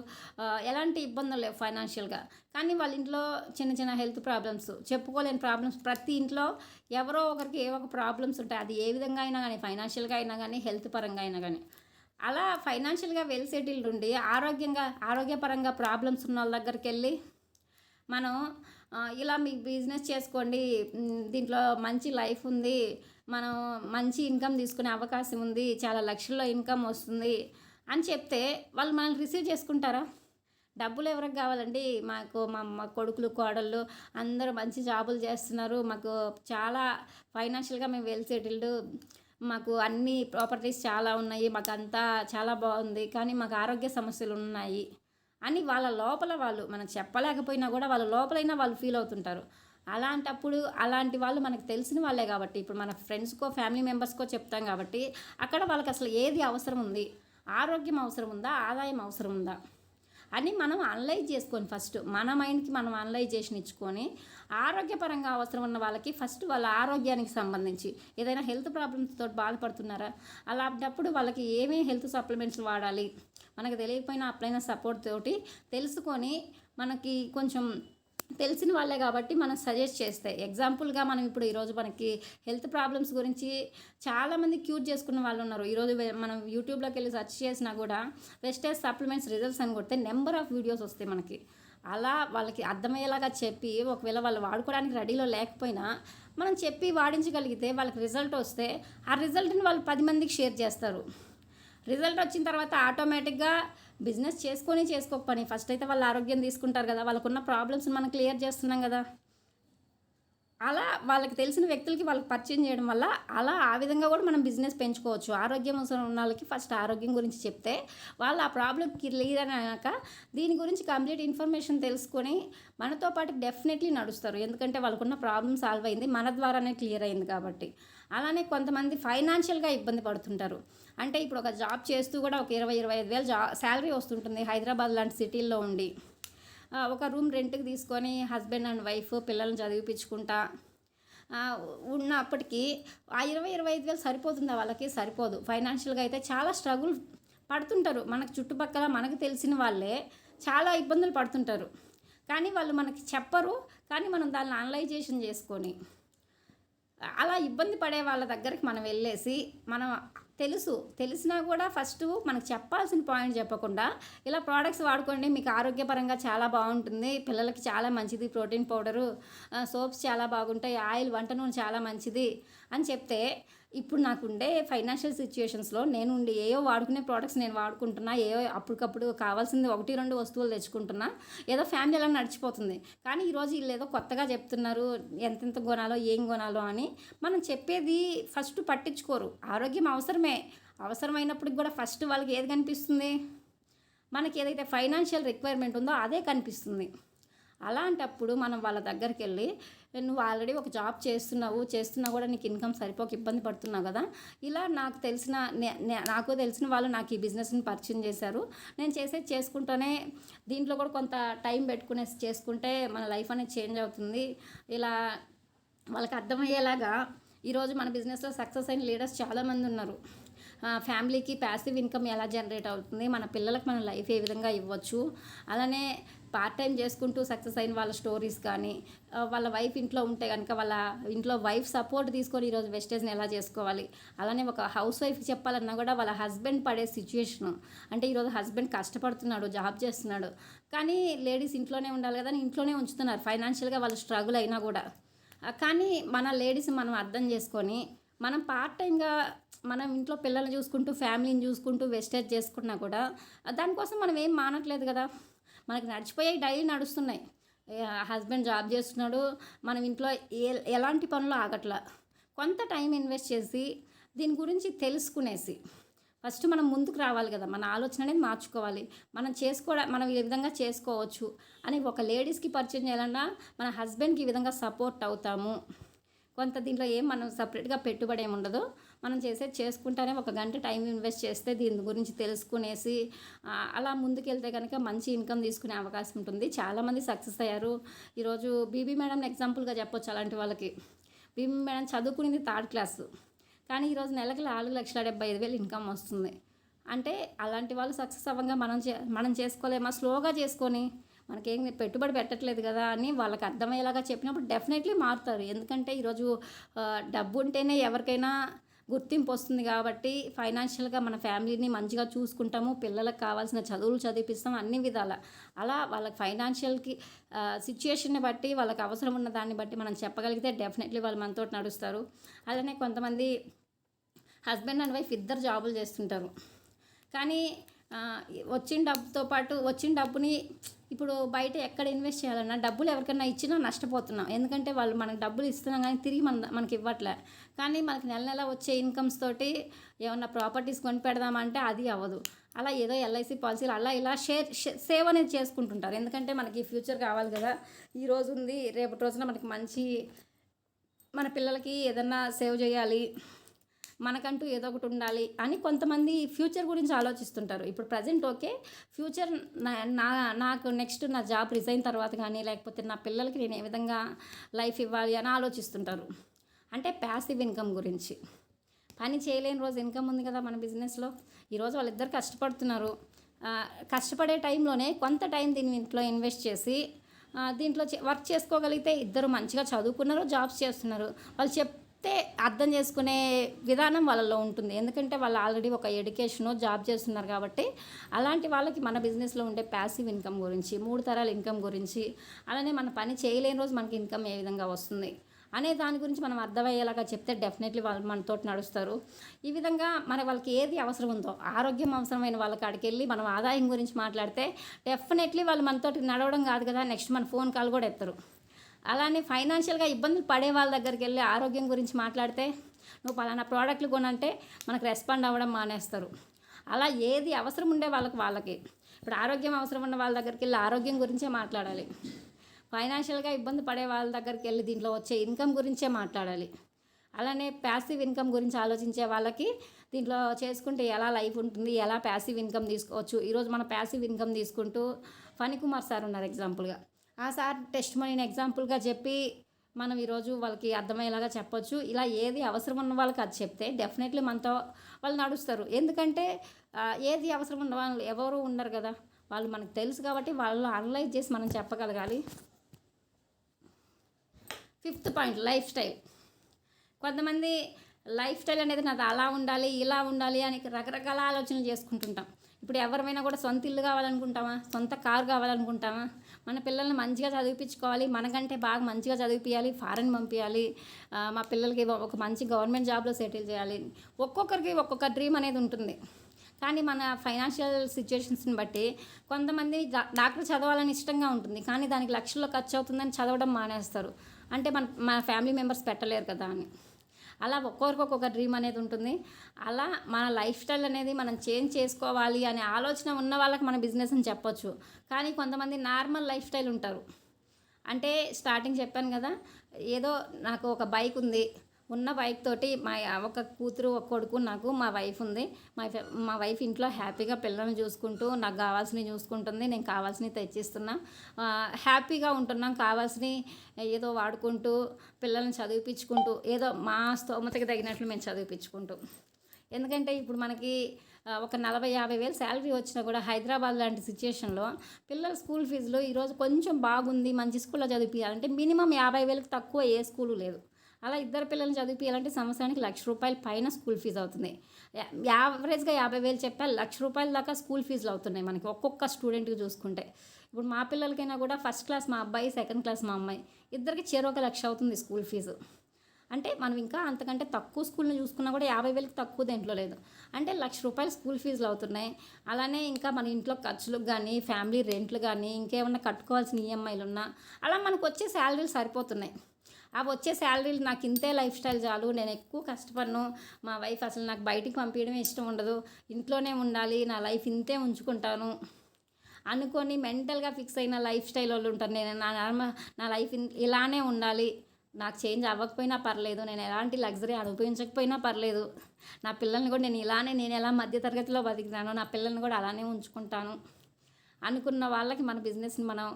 ఎలాంటి ఇబ్బందులు లేవు ఫైనాన్షియల్గా. కానీ వాళ్ళ ఇంట్లో చిన్న చిన్న హెల్త్ ప్రాబ్లమ్స్, చెప్పుకోలేని ప్రాబ్లమ్స్. ప్రతి ఇంట్లో ఎవరో ఒకరికి ఏ ఒక ప్రాబ్లమ్స్ ఉంటాయి. అది ఏ విధంగా అయినా కానీ, ఫైనాన్షియల్గా అయినా కానీ, హెల్త్ పరంగా అయినా కానీ. అలా ఫైనాన్షియల్గా వెల్ సెటిల్డ్ ఉండి ఆరోగ్యపరంగా ప్రాబ్లమ్స్ ఉన్న వాళ్ళ దగ్గరికి వెళ్ళి మనం ఇలా మీ బిజినెస్ చేసుకోండి, దీంట్లో మంచి లైఫ్ ఉంది, మనం మంచి ఇన్కమ్ తీసుకునే అవకాశం ఉంది, చాలా లక్షల్లో ఇన్కమ్ వస్తుంది అని చెప్తే వాళ్ళు మనల్ని రిసీవ్ చేసుకుంటారా? డబ్బులు ఎవరికి కావాలండి? మా కొడుకులు కోడళ్ళు అందరూ మంచి జాబులు చేస్తున్నారు, మాకు చాలా ఫైనాన్షియల్గా మేము వెల్ సెటిల్డ్, మాకు అన్ని ప్రాపర్టీస్ చాలా ఉన్నాయి, మాకు అంతా చాలా బాగుంది, కానీ మాకు ఆరోగ్య సమస్యలు ఉన్నాయి అని వాళ్ళ లోపల వాళ్ళు మనం చెప్పలేకపోయినా కూడా వాళ్ళ లోపలైనా వాళ్ళు ఫీల్ అవుతుంటారు. అలాంటప్పుడు అలాంటి వాళ్ళు మనకు తెలిసిన వాళ్ళే కాబట్టి, ఇప్పుడు మన ఫ్రెండ్స్కో ఫ్యామిలీ మెంబర్స్కో చెప్తాం కాబట్టి అక్కడ వాళ్ళకి అసలు ఏది అవసరం ఉంది, ఆరోగ్యం అవసరం ఉందా, ఆదాయం అవసరం ఉందా అని మనం అనలైజ్ చేసుకొని ఫస్ట్ మన మైండ్కి మనం అనలైజేషన్ ఇచ్చుకొని ఆరోగ్యపరంగా అవసరం ఉన్న వాళ్ళకి ఫస్ట్ వాళ్ళ ఆరోగ్యానికి సంబంధించి ఏదైనా హెల్త్ ప్రాబ్లమ్స్తో బాధపడుతున్నారా, అలాంటప్పుడు వాళ్ళకి ఏమేమి హెల్త్ సప్లిమెంట్స్ వాడాలి మనకు తెలియకపోయినా అప్లైన సపోర్ట్ తోటి తెలుసుకొని, మనకి కొంచెం తెలిసిన వాళ్ళే కాబట్టి మనం సజెస్ట్ చేస్తాయి. ఎగ్జాంపుల్గా మనం ఇప్పుడు ఈరోజు మనకి హెల్త్ ప్రాబ్లమ్స్ గురించి చాలామంది క్యూర్ చేసుకున్న వాళ్ళు ఉన్నారు. ఈరోజు మనం యూట్యూబ్లోకి వెళ్ళి సెర్చ్ చేసినా కూడా వెస్టేజ్ సప్లిమెంట్స్ రిజల్ట్స్ అని కొడితే నెంబర్ ఆఫ్ వీడియోస్ వస్తాయి మనకి. అలా వాళ్ళకి అర్థమయ్యేలాగా చెప్పి, ఒకవేళ వాళ్ళు వాడుకోవడానికి రెడీలో లేకపోయినా మనం చెప్పి వాడించగలిగితే వాళ్ళకి రిజల్ట్ వస్తే ఆ రిజల్ట్ని వాళ్ళు 10 మందికి షేర్ చేస్తారు. రిజల్ట్ వచ్చిన తర్వాత ఆటోమేటిక్గా బిజినెస్ చేసుకోకపోని ఫస్ట్ అయితే వాళ్ళ ఆరోగ్యం తీసుకుంటారు కదా, వాళ్ళకున్న ప్రాబ్లమ్స్ మనం క్లియర్ చేస్తున్నాం కదా. అలా వాళ్ళకి తెలిసిన వ్యక్తులకి వాళ్ళకి పరిచయం చేయడం వల్ల అలా ఆ విధంగా కూడా మనం బిజినెస్ పెంచుకోవచ్చు. ఆరోగ్యం అవసరం ఉన్న వాళ్ళకి ఫస్ట్ ఆరోగ్యం గురించి చెప్తే వాళ్ళు ఆ ప్రాబ్లం క్లియర్ అయినాక దీని గురించి కంప్లీట్ ఇన్ఫర్మేషన్ తెలుసుకొని మనతో పాటు డెఫినెట్లీ నడుస్తారు. ఎందుకంటే వాళ్ళకున్న ప్రాబ్లమ్ సాల్వ్ అయింది, మన ద్వారానే క్లియర్ అయింది కాబట్టి. అలానే కొంతమంది ఫైనాన్షియల్గా ఇబ్బంది పడుతుంటారు. అంటే ఇప్పుడు ఒక జాబ్ చేస్తూ కూడా ఒక 20-25 వేలు శాలరీ వస్తుంటుంది హైదరాబాద్ లాంటి సిటీల్లో ఉండి, ఒక రూమ్ రెంట్కి తీసుకొని హస్బెండ్ అండ్ వైఫ్ పిల్లల్ని చదివిపించుకుంటా ఉన్నప్పటికీ ఆ 20-25 వేలు సరిపోతుందా? వాళ్ళకి సరిపోదు. ఫైనాన్షియల్గా అయితే చాలా స్ట్రగుల్ పడుతుంటారు. మనకు చుట్టుపక్కల మనకు తెలిసిన వాళ్ళే చాలా ఇబ్బందులు పడుతుంటారు. కానీ వాళ్ళు మనకి చెప్పరు. కానీ మనం దాన్ని అనలైజేషన్ చేసుకొని అలా ఇబ్బంది పడే వాళ్ళ దగ్గరికి మనం వెళ్ళేసి మనం తెలిసినా కూడా ఫస్ట్ మనకు చెప్పాల్సిన పాయింట్ చెప్పకుండా ఇలా ప్రోడక్ట్స్ వాడుకోండి, మీకు ఆరోగ్యపరంగా చాలా బాగుంటుంది, పిల్లలకి చాలా మంచిది, ప్రోటీన్ పౌడరు, సోప్స్ చాలా బాగుంటాయి, ఆయిల్ వంట నూనె చాలా మంచిది అని చెప్తే, ఇప్పుడు నాకుండే ఫైనాన్షియల్ సిచ్యుయేషన్స్లో నేను ఏయో వాడుకునే ప్రోడక్ట్స్ నేను వాడుకుంటున్నా, ఏయో అప్పటికప్పుడు కావాల్సింది 1-2 వస్తువులు తెచ్చుకుంటున్నా, ఏదో ఫ్యామిలీ అలా నడిచిపోతుంది. కానీ ఈరోజు వీళ్ళు ఏదో కొత్తగా చెప్తున్నారు, ఎంతెంత కొనాలో ఏం కొనాలో అని. మనం చెప్పేది ఫస్ట్ పట్టించుకోరు. ఆరోగ్యం అవసరమైనప్పటికి కూడా ఫస్ట్ వాళ్ళకి ఏది కనిపిస్తుంది, మనకి ఏదైతే ఫైనాన్షియల్ రిక్వైర్మెంట్ ఉందో అదే కనిపిస్తుంది. అలాంటప్పుడు మనం వాళ్ళ దగ్గరికి వెళ్ళి, నువ్వు ఆల్రెడీ ఒక జాబ్ చేస్తున్నా కూడా నీకు ఇన్కమ్ సరిపోక ఇబ్బంది పడుతున్నావు కదా, ఇలా నాకు తెలిసిన వాళ్ళు నాకు ఈ బిజినెస్ని పరిచయం చేశారు, నేను చేసేది చేసుకుంటూనే దీంట్లో కూడా కొంత టైం పెట్టుకునేసి చేసుకుంటే మన లైఫ్ అనేది చేంజ్ అవుతుంది. ఇలా వాళ్ళకి అర్థమయ్యేలాగా ఈరోజు మన బిజినెస్లో సక్సెస్ అయిన లీడర్స్ చాలామంది ఉన్నారు. ఫ్యామిలీకి ప్యాసివ్ ఇన్కమ్ ఎలా జనరేట్ అవుతుంది, మన పిల్లలకు మన లైఫ్ ఏ విధంగా ఇవ్వచ్చు, అలానే పార్ట్ టైం చేసుకుంటూ సక్సెస్ అయిన వాళ్ళ స్టోరీస్ కానీ, వాళ్ళ వైఫ్ ఇంట్లో ఉంటే కనుక వాళ్ళ ఇంట్లో వైఫ్ సపోర్ట్ తీసుకొని ఈరోజు వెస్టేజ్ని ఎలా చేసుకోవాలి, అలానే ఒక హౌస్ వైఫ్కి చెప్పాలన్నా కూడా వాళ్ళ హస్బెండ్ పడే సిచ్యుయేషను, అంటే ఈరోజు హస్బెండ్ కష్టపడుతున్నాడు, జాబ్ చేస్తున్నాడు, కానీ లేడీస్ ఇంట్లోనే ఉండాలి కదా అని ఇంట్లోనే ఉంచుతున్నారు, ఫైనాన్షియల్గా వాళ్ళు స్ట్రగుల్ అయినా కూడా. కానీ మన లేడీస్ మనం అర్థం చేసుకొని మనం పార్ట్ టైంగా మనం ఇంట్లో పిల్లల్ని చూసుకుంటూ ఫ్యామిలీని చూసుకుంటూ వెస్టేజ్ చేసుకున్నా కూడా దానికోసం మనం ఏం మానట్లేదు కదా, మనకి నడిచిపోయాయి, డైలీ నడుస్తున్నాయి. హస్బెండ్ జాబ్ చేస్తున్నాడు, మనం ఇంట్లో ఎలాంటి పనులు ఆగట్లా. కొంత టైం ఇన్వెస్ట్ చేసి దీని గురించి తెలుసుకునేసి ఫస్ట్ మనం ముందుకు రావాలి కదా, మన ఆలోచన అనేది మార్చుకోవాలి. మనం ఈ విధంగా చేసుకోవచ్చు అని ఒక లేడీస్కి పరిచయం చేయాలన్నా మన హస్బెండ్కి ఈ విధంగా సపోర్ట్ అవుతాము. కొంత దీంట్లో మనం సపరేట్గా పెట్టుబడి ఏమి ఉండదు, మనం చేసుకుంటానే 1 గంట టైం ఇన్వెస్ట్ చేస్తే దీని గురించి తెలుసుకునేసి అలా ముందుకెళ్తే కనుక మంచి ఇన్కమ్ తీసుకునే అవకాశం ఉంటుంది. చాలామంది సక్సెస్ అయ్యారు. ఈరోజు బీబీ మేడం ఎగ్జాంపుల్గా చెప్పొచ్చు. అలాంటి వాళ్ళకి బీబీ మేడం చదువుకునేది 3rd క్లాసు, కానీ ఈరోజు నెలకి 4,75,000 ఇన్కమ్ వస్తుంది. అంటే అలాంటి వాళ్ళు సక్సెస్ అవ్వగా మనం చేసుకోలేమా? స్లోగా చేసుకొని మనకేం పెట్టుబడి పెట్టట్లేదు కదా అని వాళ్ళకి అర్థమయ్యేలాగా చెప్పినప్పుడు డెఫినెట్లీ మారుతారు. ఎందుకంటే ఈరోజు డబ్బు ఉంటేనే ఎవరికైనా గుర్తింపు వస్తుంది కాబట్టి ఫైనాన్షియల్గా మన ఫ్యామిలీని మంచిగా చూసుకుంటాము, పిల్లలకు కావాల్సిన చదువులు చదివిపిస్తాం, అన్ని విధాల. అలా వాళ్ళకి ఫైనాన్షియల్కి సిచ్యుయేషన్ని బట్టి వాళ్ళకి అవసరం ఉన్న దాన్ని బట్టి మనం చెప్పగలిగితే డెఫినెట్లీ వాళ్ళు మనతో నడుస్తారు. అలానే కొంతమంది హస్బెండ్ అండ్ వైఫ్ ఇద్దరు జాబులు చేస్తుంటారు, కానీ వచ్చిన డబ్బుని ఇప్పుడు బయట ఎక్కడ ఇన్వెస్ట్ చేయాలన్నా డబ్బులు ఎవరికైనా ఇచ్చినా నష్టపోతున్నాం. ఎందుకంటే వాళ్ళు మనకు డబ్బులు ఇస్తున్నాం కానీ తిరిగి మనకి ఇవ్వట్లే. కానీ మనకి నెల వచ్చే ఇన్కమ్స్ తోటి ఏమన్నా ప్రాపర్టీస్ కొని పెడదామంటే అది అవ్వదు. అలా ఏదో ఎల్ఐసి పాలసీలు అలా ఇలా సేవ్ అనేది చేసుకుంటుంటారు. ఎందుకంటే మనకి ఫ్యూచర్ కావాలి కదా, ఈ రోజు ఉంది, రేపటి రోజున మనకి మంచి మన పిల్లలకి ఏదన్నా సేవ్ చేయాలి, మనకంటూ ఏదో ఒకటి ఉండాలి అని కొంతమంది ఫ్యూచర్ గురించి ఆలోచిస్తుంటారు. ఇప్పుడు ప్రజెంట్ ఓకే, ఫ్యూచర్ నాకు నెక్స్ట్ నా జాబ్ రిజైన్ తర్వాత కానీ లేకపోతే నా పిల్లలకి నేను ఏ విధంగా లైఫ్ ఇవ్వాలి అని ఆలోచిస్తుంటారు. అంటే ప్యాసివ్ ఇన్కమ్ గురించి. పని చేయలేని రోజు ఇన్కమ్ ఉంది కదా మన బిజినెస్లో. ఈరోజు వాళ్ళిద్దరు కష్టపడుతున్నారు. కష్టపడే టైంలోనే కొంత టైం దీంట్లో ఇన్వెస్ట్ చేసి దీంట్లో వర్క్ చేసుకోగలిగితే ఇద్దరు మంచిగా చదువుకున్నారు, జాబ్స్ చేస్తున్నారు. వాళ్ళు చెప్తే అర్థం చేసుకునే విధానం వాళ్ళలో ఉంటుంది. ఎందుకంటే వాళ్ళు ఆల్రెడీ ఒక ఎడ్యుకేషను జాబ్ చేస్తున్నారు కాబట్టి. అలాంటి వాళ్ళకి మన బిజినెస్లో ఉండే ప్యాసివ్ ఇన్కమ్ గురించి, 3 తరాల ఇన్కమ్ గురించి, అలానే మన పని చేయలేని రోజు మనకి ఇన్కమ్ ఏ విధంగా వస్తుంది అనే దాని గురించి మనం అర్థమయ్యేలాగా చెప్తే డెఫినెట్లీ వాళ్ళు మనతో నడుస్తారు. ఈ విధంగా వాళ్ళకి ఏది అవసరం ఉందో, ఆరోగ్యం అవసరమైన వాళ్ళ కాడికి వెళ్ళి మనం ఆదాయం గురించి మాట్లాడితే డెఫినెట్లీ వాళ్ళు మనతో నడవడం కాదు కదా, నెక్స్ట్ మన ఫోన్ కాల్ కూడా ఎత్తరు. అలానే ఫైనాన్షియల్గా ఇబ్బందులు పడే వాళ్ళ దగ్గరికి వెళ్ళి ఆరోగ్యం గురించి మాట్లాడితే నువ్వు పలానా ప్రోడక్ట్లు కొనంటే మనకు రెస్పాండ్ అవ్వడం మానేస్తారు. అలా ఏది అవసరం ఉండే వాళ్ళకి ఇప్పుడు ఆరోగ్యం అవసరం ఉన్న వాళ్ళ దగ్గరికి వెళ్ళి ఆరోగ్యం గురించే మాట్లాడాలి. ఫైనాన్షియల్గా ఇబ్బంది పడే వాళ్ళ దగ్గరికి వెళ్ళి దీంట్లో వచ్చే ఇన్కమ్ గురించే మాట్లాడాలి. అలానే ప్యాసివ్ ఇన్కమ్ గురించి ఆలోచించే వాళ్ళకి దీంట్లో చేసుకుంటే ఎలా లైఫ్ ఉంటుంది, ఎలా ప్యాసివ్ ఇన్కమ్ తీసుకోవచ్చు. ఈరోజు మన ప్యాసివ్ ఇన్కమ్ తీసుకుంటూ ఫణికుమార్ సార్ ఉన్నారు ఎగ్జాంపుల్గా. ఆ సార్ టెస్ట్ మనీని ఎగ్జాంపుల్గా చెప్పి మనం ఈరోజు వాళ్ళకి అర్థమయ్యేలాగా చెప్పొచ్చు. ఇలా ఏది అవసరం ఉన్న వాళ్ళకి అది చెప్తే డెఫినెట్లీ మనతో వాళ్ళు నడుస్తారు. ఎందుకంటే ఏది అవసరం ఉన్న వాళ్ళు ఎవరు ఉండరు కదా, వాళ్ళు మనకు తెలుసు కాబట్టి వాళ్ళు అనలైజ్ చేసి మనం చెప్పగలగాలి. 5th point life style. కొంతమంది లైఫ్ స్టైల్ అనేది నాది అలా ఉండాలి ఇలా ఉండాలి అని రకరకాల ఆలోచనలు చేసుకుంటుంటాం. ఇప్పుడు ఎవరిమైనా కూడా సొంత ఇల్లు కావాలనుకుంటామా, సొంత కారు కావాలనుకుంటామా, మన పిల్లల్ని మంచిగా చదివించుకోవాలి, మనకంటే బాగా మంచిగా చదివిపియాలి, ఫారెన్ పంపించాలి, మా పిల్లలకి ఒక మంచి గవర్నమెంట్ జాబ్లో సెటిల్ చేయాలి. ఒక్కొక్కరికి ఒక్కొక్క డ్రీమ్ అనేది ఉంటుంది. కానీ మన ఫైనాన్షియల్ సిచ్యుయేషన్స్ని బట్టి కొంతమంది డాక్టర్ చదవాలని ఇష్టంగా ఉంటుంది, కానీ దానికి లక్షల్లో ఖర్చు అవుతుందని చదవడం మానేస్తారు. అంటే మన ఫ్యామిలీ మెంబర్స్ పెట్టలేరు కదా అని. అలా ఒక్కొక్కరికి ఒక్కొక్క డ్రీమ్ అనేది ఉంటుంది. అలా మన లైఫ్ స్టైల్ అనేది మనం చేంజ్ చేసుకోవాలి అనే ఆలోచన ఉన్న వాళ్ళకి మన బిజినెస్ అని చెప్పొచ్చు. కానీ కొంతమంది నార్మల్ లైఫ్ స్టైల్ ఉంటారు. అంటే స్టార్టింగ్ చెప్పాను కదా, ఏదో నాకు ఒక బైక్ ఉంది, ఉన్న బైక్ తోటి ఒక కూతురు ఒక కొడుకు, నాకు మా వైఫ్ ఉంది. మా వైఫ్ ఇంట్లో హ్యాపీగా పిల్లల్ని చూసుకుంటూ నాకు కావాల్సినవి చూసుకుంటుంది, నేను కావాల్సినవి తెచ్చిస్తున్నా, హ్యాపీగా ఉంటున్నాం. కావాల్సినవి ఏదో వాడుకుంటూ పిల్లల్ని చదివిపించుకుంటూ ఏదో మా స్తోమతకి తగినట్లు మేము చదివిపించుకుంటూ. ఎందుకంటే ఇప్పుడు మనకి ఒక 40-50 వేలు శాలరీ వచ్చినా కూడా హైదరాబాద్ లాంటి సిచ్యుయేషన్లో పిల్లల స్కూల్ ఫీజులు ఈరోజు కొంచెం బాగుంది, మంచి స్కూల్లో చదివించాలంటే మినిమం 50,000కి తక్కువ ఏ స్కూలు లేదు. అలా ఇద్దరు పిల్లల్ని చదివించాలంటే సంవత్సరానికి ₹1,00,000 పైన స్కూల్ ఫీజు అవుతుంది. యావరేజ్గా 50,000 చెప్పా, ₹1,00,000 దాకా స్కూల్ ఫీజులు అవుతున్నాయి మనకి ఒక్కొక్క స్టూడెంట్కి చూసుకుంటే. ఇప్పుడు మా పిల్లలకైనా కూడా ఫస్ట్ క్లాస్ మా అబ్బాయి, సెకండ్ క్లాస్ మా అమ్మాయి, ఇద్దరికి చెరో ₹1,00,000 అవుతుంది స్కూల్ ఫీజు. అంటే మనం ఇంకా అంతకంటే తక్కువ స్కూల్ని చూసుకున్నా కూడా 50,000కి తక్కువ దేంట్లో లేదు. అంటే ₹1,00,000 స్కూల్ ఫీజులు అవుతున్నాయి. అలానే ఇంకా మన ఇంట్లో ఖర్చులకు కానీ, ఫ్యామిలీ రెంట్లు కానీ, ఇంకేమన్నా కట్టుకోవాల్సిన ఈఎంఐలు ఉన్నా అలా మనకు వచ్చే శాలరీలు సరిపోతున్నాయి. అవి వచ్చే శాలరీలు నాకు ఇంతే లైఫ్ స్టైల్ చాలు, నేను ఎక్కువ కష్టపడను, మా వైఫ్ అసలు నాకు బయటికి పంపించడమే ఇష్టం ఉండదు, ఇంట్లోనే ఉండాలి, నా లైఫ్ ఇంతే ఉంచుకుంటాను అనుకొని మెంటల్గా ఫిక్స్ అయిన లైఫ్ స్టైల్ వాళ్ళు ఉంటారు. నేను నా లైఫ్ ఇలానే ఉండాలి, నాకు చేంజ్ అవ్వకపోయినా పర్లేదు, నేను ఎలాంటి లగ్జరీ అనుభవించకపోయినా పర్లేదు, నా పిల్లల్ని కూడా నేను ఎలా మధ్యతరగతిలో బతికినానో నా పిల్లల్ని కూడా అలానే ఉంచుకుంటాను అనుకున్న వాళ్ళకి మన బిజినెస్ని మనం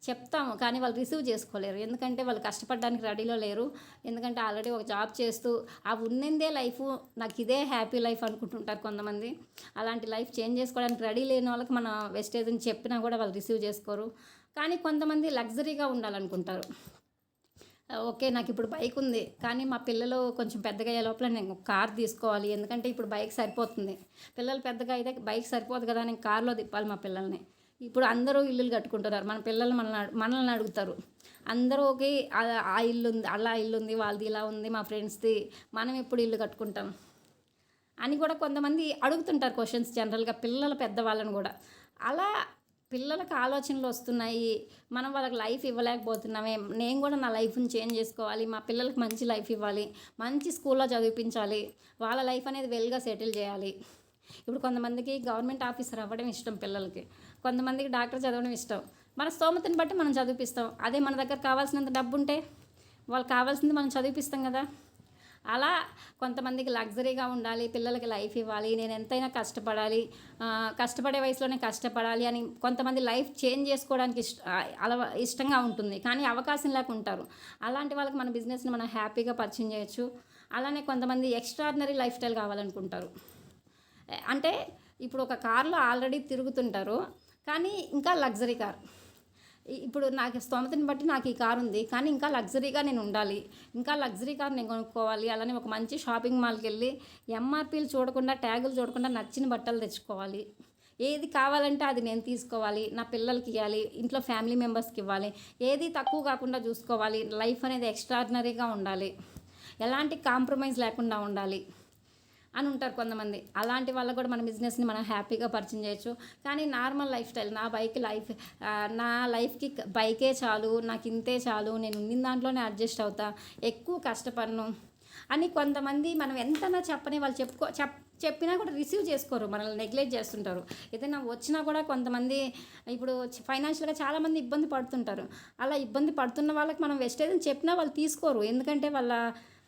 చెప్తాము. కానీ వాళ్ళు రిసీవ్ చేసుకోలేరు, ఎందుకంటే వాళ్ళు కష్టపడడానికి రెడీలో లేరు. ఎందుకంటే ఆల్రెడీ ఒక జాబ్ చేస్తూ ఆ ఉన్నందే లైఫ్, నాకు ఇదే హ్యాపీ లైఫ్ అనుకుంటుంటారు కొంతమంది. అలాంటి లైఫ్ చేంజ్ చేసుకోవడానికి రెడీ లేని వాళ్ళకి మన వెస్టేజ్ని చెప్పినా కూడా వాళ్ళు రిసీవ్ చేసుకోరు. కానీ కొంతమంది లగ్జరీగా ఉండాలనుకుంటారు. ఓకే, నాకు ఇప్పుడు బైక్ ఉంది, కానీ మా పిల్లలు కొంచెం పెద్దగా అయ్యే లోపల నేను కార్ తీసుకోవాలి, ఎందుకంటే ఇప్పుడు బైక్ సరిపోతుంది, పిల్లలు పెద్దగా అయితే బైక్ సరిపోదు కదా, నేను కార్లో తిప్పాలి మా పిల్లల్ని. ఇప్పుడు అందరూ ఇల్లులు కట్టుకుంటున్నారు, మన పిల్లలు మనల్ని అడుగుతారు, అందరూకి ఆ ఇల్లు ఉంది, అలా ఇల్లు ఉంది, వాళ్ళది ఇలా ఉంది, మా ఫ్రెండ్స్ది, మనం ఎప్పుడు ఇల్లు కట్టుకుంటాం అని కూడా కొంతమంది అడుగుతుంటారు క్వశ్చన్స్ జనరల్గా, పిల్లల పెద్దవాళ్ళని కూడా. అలా పిల్లలకు ఆలోచనలు వస్తున్నాయి, మనం వాళ్ళకి లైఫ్ ఇవ్వలేకపోతున్నామే, నేను కూడా నా లైఫ్ని చేంజ్ చేసుకోవాలి, మా పిల్లలకి మంచి లైఫ్ ఇవ్వాలి, మంచి స్కూల్లో చదివించాలి, వాళ్ళ లైఫ్ అనేది వెల్గా సెటిల్ చేయాలి. ఇప్పుడు కొంతమందికి గవర్నమెంట్ ఆఫీసర్ అవ్వడం ఇష్టం పిల్లలకి, కొంతమందికి డాక్టర్ చదవడం ఇష్టం. మన స్తోమతని బట్టి మనం చదివిపిస్తాం. అదే మన దగ్గర కావాల్సినంత డబ్బు ఉంటే వాళ్ళకి కావాల్సింది మనం చదివిపిస్తాం కదా. అలా కొంతమందికి లగ్జరీగా ఉండాలి, పిల్లలకి లైఫ్ ఇవ్వాలి, నేను ఎంతైనా కష్టపడాలి, కష్టపడే వయసులోనే కష్టపడాలి అని కొంతమంది లైఫ్ చేంజ్ చేసుకోవడానికి ఇష్టంగా ఉంటుంది, కానీ అవకాశం లేక ఉంటారు. అలాంటి వాళ్ళకి మన బిజినెస్ని మనం హ్యాపీగా పరిచయం చేయొచ్చు. అలానే కొంతమంది ఎక్స్ట్రాడినరీ లైఫ్ స్టైల్ కావాలనుకుంటారు. అంటే ఇప్పుడు ఒక కార్లో ఆల్రెడీ తిరుగుతుంటారు, కానీ ఇంకా లగ్జరీ కార్, ఇప్పుడు నాకు స్తోమతని బట్టి నాకు ఈ కార్ ఉంది, కానీ ఇంకా లగ్జరీగా నేను ఉండాలి, ఇంకా లగ్జరీ కార్ నేను కొనుక్కోవాలి. అలానే ఒక మంచి షాపింగ్ మాల్కి వెళ్ళి ఎంఆర్పీలు చూడకుండా, ట్యాగులు చూడకుండా నచ్చిన బట్టలు తెచ్చుకోవాలి, ఏది కావాలంటే అది నేను తీసుకోవాలి, నా పిల్లలకి ఇవ్వాలి, ఇంట్లో ఫ్యామిలీ మెంబర్స్కి ఇవ్వాలి, ఏది తక్కువ కాకుండా చూసుకోవాలి. లైఫ్ అనేది ఎక్స్ట్రాడినరీగా ఉండాలి, ఎలాంటి కాంప్రమైజ్ లేకుండా ఉండాలి అని ఉంటారు కొంతమంది. అలాంటి వాళ్ళకు కూడా మన బిజినెస్ని మనం హ్యాపీగా పరిచయం చేయొచ్చు. కానీ నార్మల్ లైఫ్ స్టైల్, నా లైఫ్కి బైకే చాలు, నాకు ఇంతే చాలు, నేను ఉన్న దాంట్లోనే అడ్జస్ట్ అవుతా, ఎక్కువ కష్టపడను అని కొంతమంది మనం ఎంతనా చెప్పని వాళ్ళు చెప్పినా కూడా రిసీవ్ చేసుకోరు, మనల్ని నెగ్లెక్ట్ చేస్తుంటారు. ఏదైనా వచ్చినా కూడా కొంతమంది ఇప్పుడు ఫైనాన్షియల్గా చాలామంది ఇబ్బంది పడుతుంటారు. అలా ఇబ్బంది పడుతున్న వాళ్ళకి మనం వెస్టేజ్ అని చెప్పినా వాళ్ళు తీసుకోరు, ఎందుకంటే వాళ్ళ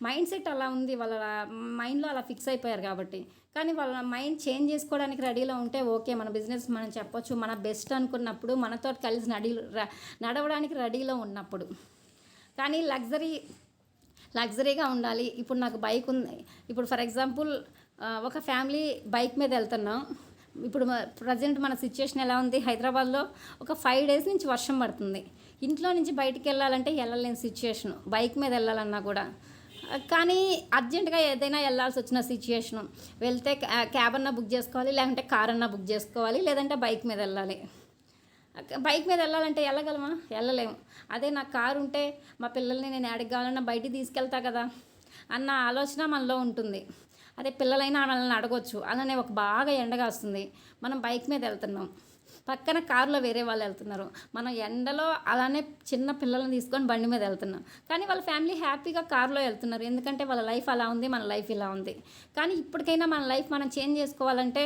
మైండ్ సెట్ అలా ఉంది, వాళ్ళ మైండ్లో అలా ఫిక్స్ అయిపోయారు కాబట్టి. కానీ వాళ్ళ మైండ్ చేంజ్ చేసుకోవడానికి రెడీలో ఉంటే ఓకే, మన బిజినెస్ మనం చెప్పొచ్చు, మన బెస్ట్ అనుకున్నప్పుడు, మనతో కలిసి నడవడానికి రెడీలో ఉన్నప్పుడు. కానీ లగ్జరీగా ఉండాలి. ఇప్పుడు నాకు బైక్ ఉంది, ఇప్పుడు ఫర్ ఎగ్జాంపుల్ ఒక ఫ్యామిలీ బైక్ మీద వెళ్తున్నాం. ఇప్పుడు ప్రజెంట్ మన సిచ్యుయేషన్ ఎలా ఉంది, హైదరాబాద్లో ఒక 5 days నుంచి వర్షం పడుతుంది, ఇంట్లో నుంచి బయటికి వెళ్ళాలంటే వెళ్ళలేని సిచ్యుయేషను, బైక్ మీద వెళ్ళాలన్నా కూడా కానీ అర్జెంటుగా ఏదైనా వెళ్ళాల్సి వచ్చిన సిచ్యుయేషను వెళ్తే క్యాబ్ అన్నా బుక్ చేసుకోవాలి, లేదంటే కార్ అన్నా బుక్ చేసుకోవాలి, లేదంటే బైక్ మీద వెళ్ళాలి. బైక్ మీద వెళ్ళాలంటే వెళ్ళగలమా? వెళ్ళలేము. అదే నాకు కారు ఉంటే మా పిల్లల్ని నేను ఎక్కడికి కావాలన్నా బయటికి తీసుకెళ్తా కదా అన్న ఆలోచన మనలో ఉంటుంది. అదే పిల్లలైనా మనల్ని అడగొచ్చు. అలానే ఒక బాగా ఎండగా వస్తుంది, మనం బైక్ మీద వెళ్తున్నాం, పక్కన కారులో వేరే వాళ్ళు వెళ్తున్నారు, మనం ఎండలో అలానే చిన్న పిల్లల్ని తీసుకొని బండి మీద వెళ్తున్నాం, కానీ వాళ్ళ ఫ్యామిలీ హ్యాపీగా కారులో వెళ్తున్నారు. ఎందుకంటే వాళ్ళ లైఫ్ అలా ఉంది, మన లైఫ్ ఇలా ఉంది. కానీ ఇప్పటికైనా మన లైఫ్ మనం చేంజ్ చేసుకోవాలంటే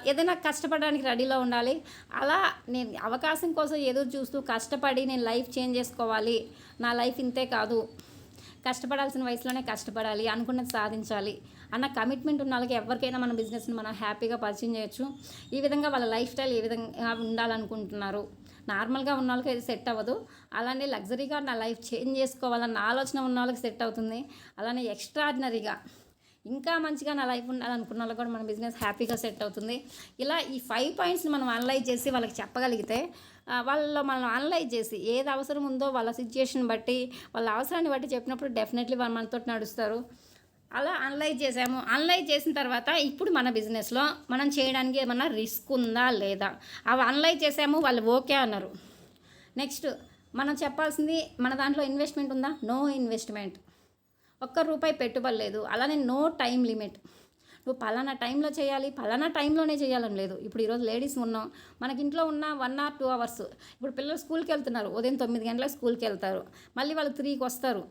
ఏదైనా కష్టపడడానికి రెడీలో ఉండాలి. అలా నేను అవకాశం కోసం ఎదురు చూస్తూ కష్టపడి నేను లైఫ్ చేంజ్ చేసుకోవాలి, నా లైఫ్ ఇంతే కాదు, కష్టపడాల్సిన వయసులోనే కష్టపడాలి, అనుకున్నది సాధించాలి అన్న కమిట్మెంట్ ఉన్న వాళ్ళకి ఎవరికైనా మన బిజినెస్ని మనం హ్యాపీగా పరిచయం చేయొచ్చు. ఈ విధంగా వాళ్ళ లైఫ్ స్టైల్ ఏ విధంగా ఉండాలనుకుంటున్నారు, నార్మల్గా ఉన్న వాళ్ళకి అది సెట్ అవ్వదు. అలానే లగ్జరీగా నా లైఫ్ చేంజ్ చేసుకోవాలన్న ఆలోచన ఉన్న వాళ్ళకి సెట్ అవుతుంది. అలానే ఎక్స్ట్రాడినరీగా ఇంకా మంచిగా నా లైఫ్ ఉండాలనుకున్న వాళ్ళకి కూడా మన బిజినెస్ హ్యాపీగా సెట్ అవుతుంది. ఇలా ఈ 5 పాయింట్స్ని మనం అనలైజ్ చేసి వాళ్ళకి చెప్పగలిగితే, వాళ్ళలో మనం అనలైజ్ చేసి ఏది అవసరం ఉందో వాళ్ళ సిచ్యుయేషన్ బట్టి, వాళ్ళ అవసరాన్ని బట్టి చెప్పినప్పుడు డెఫినెట్లీ వాళ్ళు మనతో నడుస్తారు. అలా అనలైజ్ చేసాము. అనలైజ్ చేసిన తర్వాత ఇప్పుడు మన బిజినెస్లో మనం చేయడానికి ఏమన్నా రిస్క్ ఉందా లేదా, అవి అనలైజ్ చేసాము, వాళ్ళు ఓకే అన్నారు. నెక్స్ట్ మనం చెప్పాల్సింది, మన దాంట్లో ఇన్వెస్ట్మెంట్ ఉందా? No investment. ₹1 పెట్టుబడి లేదు. అలానే నో టైం లిమిట్. నువ్వు పలానా టైంలో చేయాలి, పలానా టైంలోనే చేయాలని లేదు. ఇప్పుడు ఈరోజు లేడీస్ ఉన్నాం, మనకి ఇంట్లో ఉన్న 1 or 2 అవర్స్. ఇప్పుడు పిల్లలు స్కూల్కి వెళ్తున్నారు, ఉదయం 9 గంటలకు స్కూల్కి వెళ్తారు, మళ్ళీ వాళ్ళు 3కి వస్తారు.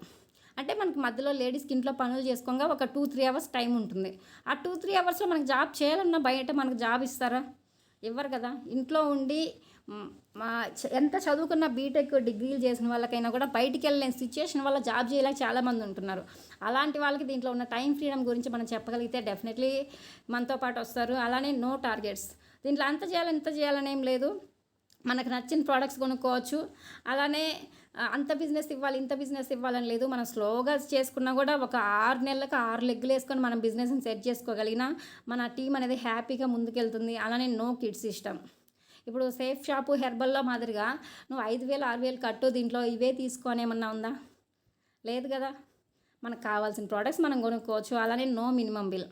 అంటే మనకి మధ్యలో లేడీస్కి ఇంట్లో పనులు చేసుకోగా ఒక 2-3 అవర్స్ టైం ఉంటుంది. ఆ 2-3 అవర్స్లో మనకు జాబ్ చేయాలన్నా బయట మనకు జాబ్ ఇస్తారా? ఇవ్వరు కదా. ఇంట్లో ఉండి ఎంత చదువుకున్న బీటెక్ డిగ్రీలు చేసిన వాళ్ళకైనా కూడా బయటికి వెళ్ళలేని సిచ్యుయేషన్ వల్ల జాబ్ చేయలేక చాలామంది ఉంటున్నారు. అలాంటి వాళ్ళకి దీంట్లో ఉన్న టైం ఫ్రీడమ్ గురించి మనం చెప్పగలిగితే డెఫినెట్లీ మనతో పాటు వస్తారు. అలానే నో టార్గెట్స్. దీంట్లో అంత చేయాలి ఇంత చేయాలని ఏం లేదు, మనకు నచ్చిన ప్రోడక్ట్స్ కొనుక్కోవచ్చు. అలానే అంత బిజినెస్ ఇవ్వాలి ఇంత బిజినెస్ ఇవ్వాలని లేదు. మనం స్లోగా చేసుకున్నా కూడా ఒక 6 నెలలకు 6 లెగ్గులు వేసుకొని మనం బిజినెస్ని సెట్ చేసుకోగలిగినా మన టీం అనేది హ్యాపీగా ముందుకెళ్తుంది. అలానే నో కిడ్స్ సిస్టమ్. ఇప్పుడు సేఫ్ షాపు హెర్బల్లో మాదిరిగా నువ్వు 5,000-6,000 కట్టు, దీంట్లో ఇవే తీసుకోనేమన్నా ఉందా? లేదు కదా. మనకు కావాల్సిన ప్రోడక్ట్స్ మనం కొనుక్కోవచ్చు. అలానే నో మినిమం బిల్.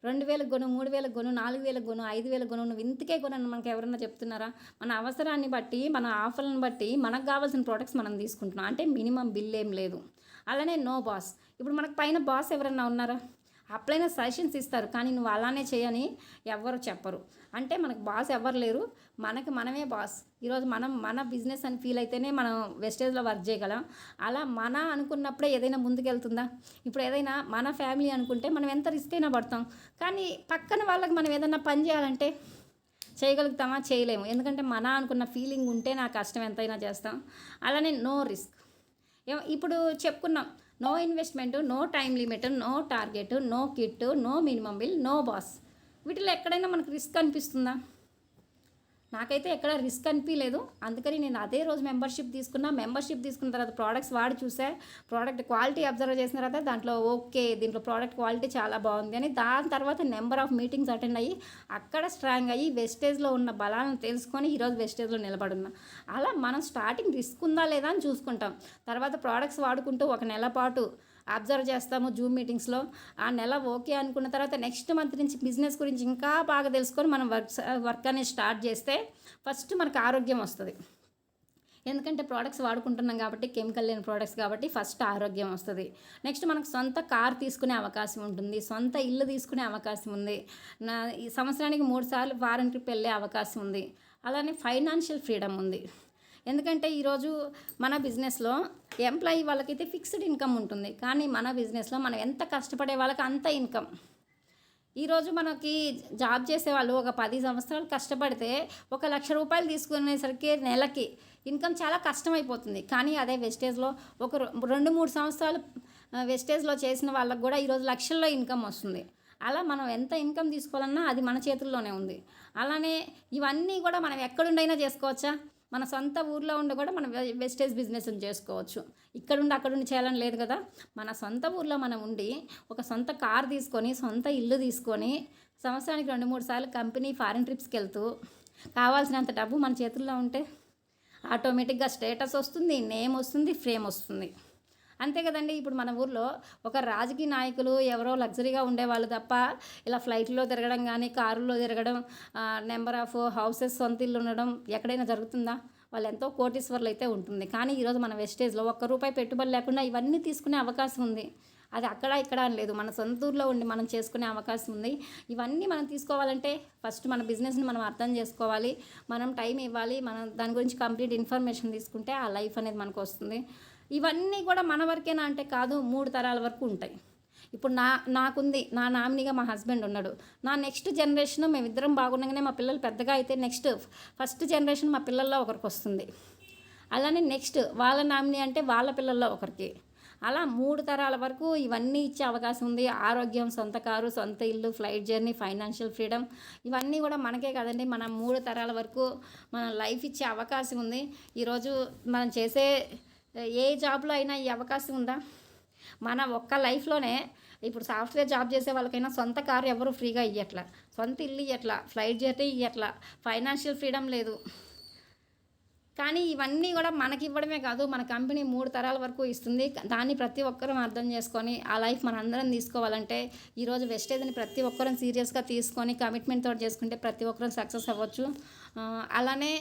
2,000 కొను, 3,000 కొను, 4,000 కొను, 5,000 కొను, నువ్వు ఇంతకే కొనని మనకు ఎవరన్నా చెప్తున్నారా? మన అవసరాన్ని బట్టి, మన ఆఫర్లను బట్టి మనకు కావాల్సిన ప్రోడక్ట్స్ మనం తీసుకుంటున్నాం. అంటే మినిమం బిల్ ఏం లేదు. అలానే నో బాస్. ఇప్పుడు మనకు పైన బాస్ ఎవరన్నా ఉన్నారా? అప్లైన సజెషన్స్ ఇస్తారు, కానీ నువ్వు అలానే చేయని ఎవరు చెప్పరు. అంటే మనకు బాస్ ఎవరు లేరు, మనమే బాస్. ఈరోజు మన బిజినెస్ అని ఫీల్ అయితేనే మనం వెస్టేజ్లో వర్క్ చేయగలం. అలా మన అనుకున్నప్పుడే ఏదైనా ముందుకెళ్తుందా? ఇప్పుడు ఏదైనా మన ఫ్యామిలీ అనుకుంటే మనం ఎంత రిస్క్ అయినా పడతాం, కానీ పక్కన వాళ్ళకి మనం ఏదైనా పని చేయాలంటే చేయగలుగుతామా? చేయలేము. ఎందుకంటే మన అనుకున్న ఫీలింగ్ ఉంటే నా కష్టం ఎంతైనా చేస్తాం. అలానే నో రిస్క్. ఇప్పుడు చెప్పుకున్నాం, no investment, no time limit, no target, no kit, no minimum bill, no boss. వీటిలో ఎక్కడైనా మనకు రిస్క్ అనిపిస్తుందా? నాకైతే ఎక్కడ రిస్క్ అనిపించలేదు. అందుకని నేను అదే రోజు మెంబర్షిప్ తీసుకున్న తర్వాత ప్రోడక్ట్స్ వాడి చూసా, ప్రోడక్ట్ క్వాలిటీ అబ్జర్వ్ చేసిన తర్వాత దాంట్లో ఓకే, దీంట్లో ప్రోడక్ట్ క్వాలిటీ చాలా బాగుంది అని, దాని తర్వాత నెంబర్ ఆఫ్ మీటింగ్స్ అటెండ్ అయ్యి అక్కడ స్ట్రాంగ్ అయ్యి వెస్టేజ్లో ఉన్న బలాలను తెలుసుకొని ఈరోజు వెస్టేజ్లో నిలబడున్నా. అలా మనం స్టార్టింగ్ రిస్క్ ఉందా లేదా అని చూసుకుంటాం. తర్వాత ప్రోడక్ట్స్ వాడుకుంటూ 1 నెల పాటు అబ్జర్వ్ చేస్తాము జూమ్ మీటింగ్స్లో. ఆ నెల ఓకే అనుకున్న తర్వాత నెక్స్ట్ మంత్ నుంచి బిజినెస్ గురించి ఇంకా బాగా తెలుసుకొని మనం వర్క్ అనేది స్టార్ట్ చేస్తే ఫస్ట్ మనకు ఆరోగ్యం వస్తుంది. ఎందుకంటే ప్రోడక్ట్స్ వాడుకుంటున్నాం కాబట్టి, కెమికల్ లేని ప్రోడక్ట్స్ కాబట్టి ఫస్ట్ ఆరోగ్యం వస్తుంది. నెక్స్ట్ మనకు సొంత కార్ తీసుకునే అవకాశం ఉంటుంది, సొంత ఇల్లు తీసుకునే అవకాశం ఉంది, ఈ సంవత్సరానికి 3 సార్లు ఫారెన్ ట్రిప్ వెళ్ళే అవకాశం ఉంది. అలానే ఫైనాన్షియల్ ఫ్రీడమ్ ఉంది. ఎందుకంటే ఈరోజు మన బిజినెస్లో ఎంప్లాయీ వాళ్ళకైతే ఫిక్స్డ్ ఇన్కమ్ ఉంటుంది, కానీ మన బిజినెస్లో మనం ఎంత కష్టపడే వాళ్ళకి అంత ఇన్కమ్. ఈరోజు మనకి జాబ్ చేసేవాళ్ళు ఒక 10 సంవత్సరాలు కష్టపడితే ₹1,00,000 తీసుకునేసరికి నెలకి ఇన్కమ్ చాలా కష్టమైపోతుంది. కానీ అదే వెస్టేజ్లో ఒక 2-3 సంవత్సరాలు వెస్టేజ్లో చేసిన వాళ్ళకు కూడా ఈరోజు లక్షల్లో ఇన్కమ్ వస్తుంది. అలా మనం ఎంత ఇన్కమ్ తీసుకోవాలన్నా అది మన చేతుల్లోనే ఉంది. అలానే ఇవన్నీ కూడా మనం ఎక్కడుండైనా చేసుకోవచ్చా? మన సొంత ఊర్లో ఉండి కూడా మనం వెస్టేజ్ బిజినెస్ని చేసుకోవచ్చు. ఇక్కడుండి అక్కడుండి చేయాలని లేదు కదా. మన సొంత ఊర్లో మనం ఉండి ఒక సొంత కార్ తీసుకొని, సొంత ఇల్లు తీసుకొని, సంవత్సరానికి 2-3 సార్లు కంపెనీ ఫారిన్ ట్రిప్స్కి వెళ్తూ కావాల్సినంత డబ్బు మన చేతుల్లో ఉంటే ఆటోమేటిక్గా స్టేటస్ వస్తుంది, నేమ్ వస్తుంది, ఫేమ్ వస్తుంది. అంతే కదండి. ఇప్పుడు మన ఊర్లో ఒక రాజకీయ నాయకులు ఎవరో లగ్జరీగా ఉండేవాళ్ళు తప్ప ఇలా ఫ్లైట్లో తిరగడం కానీ, కారుల్లో తిరగడం, నెంబర్ ఆఫ్ హౌసెస్, సొంత ఇల్లు ఉండడం ఎక్కడైనా జరుగుతుందా? వాళ్ళు ఎంతో కోటీశ్వర్లు అయితే ఉంటుంది. కానీ ఈరోజు మన వెస్టేజ్లో ఒక్క రూపాయి పెట్టుబడి లేకుండా ఇవన్నీ తీసుకునే అవకాశం ఉంది. అది అక్కడ ఇక్కడ అని లేదు, మన సొంత ఊర్లో ఉండి మనం చేసుకునే అవకాశం ఉంది. ఇవన్నీ మనం తీసుకోవాలంటే ఫస్ట్ మన బిజినెస్ని మనం అర్థం చేసుకోవాలి, మనం టైం ఇవ్వాలి, మనం దాని గురించి కంప్లీట్ ఇన్ఫర్మేషన్ తీసుకుంటే ఆ లైఫ్ అనేది మనకు వస్తుంది. ఇవన్నీ కూడా మన వరకేనా అంటే కాదు, 3 తరాల వరకు ఉంటాయి. ఇప్పుడు నాకుంది, నా నామినీగా మా హస్బెండ్ ఉన్నాడు. నా నెక్స్ట్ జనరేషన్ మేమిద్దరం బాగుండగానే మా పిల్లలు పెద్దగా అయితే నెక్స్ట్ ఫస్ట్ జనరేషన్ మా పిల్లల్లో ఒకరికి వస్తుంది. అలానే నెక్స్ట్ వాళ్ళ నామినీ అంటే వాళ్ళ పిల్లల్లో ఒకరికి, అలా 3 తరాల వరకు ఇవన్నీ ఇచ్చే అవకాశం ఉంది. ఆరోగ్యం, సొంత కారు, సొంత ఇల్లు, ఫ్లైట్ జర్నీ, ఫైనాన్షియల్ ఫ్రీడమ్, ఇవన్నీ కూడా మనకే కదండి, మన 3 తరాల వరకు మన లైఫ్ ఇచ్చే అవకాశం ఉంది. ఈరోజు మనం చేసే ఏ జాబ్లో అయినా ఈ అవకాశం ఉందా? మన ఒక్క లైఫ్లోనే ఇప్పుడు సాఫ్ట్వేర్ జాబ్ చేసే వాళ్ళకైనా సొంత కారు ఎవరు ఫ్రీగా ఇవ్వట్లా, సొంత ఇల్లు ఇవ్వట్లా, ఫ్లైట్ జర్నీ ఇవ్వట్లా, ఫైనాన్షియల్ ఫ్రీడమ్ లేదు. కానీ ఇవన్నీ కూడా మనకి ఇవ్వడమే కాదు, మన కంపెనీ 3 తరాల వరకు ఇస్తుంది. దాన్ని ప్రతి ఒక్కరూ అర్థం చేసుకొని ఆ లైఫ్ మన అందరం తీసుకోవాలంటే ఈరోజు వెస్టేజ్ని ప్రతి ఒక్కరం సీరియస్గా తీసుకొని కమిట్మెంట్ తోటి చేసుకుంటే ప్రతి ఒక్కరం సక్సెస్ అవ్వచ్చు. అలానే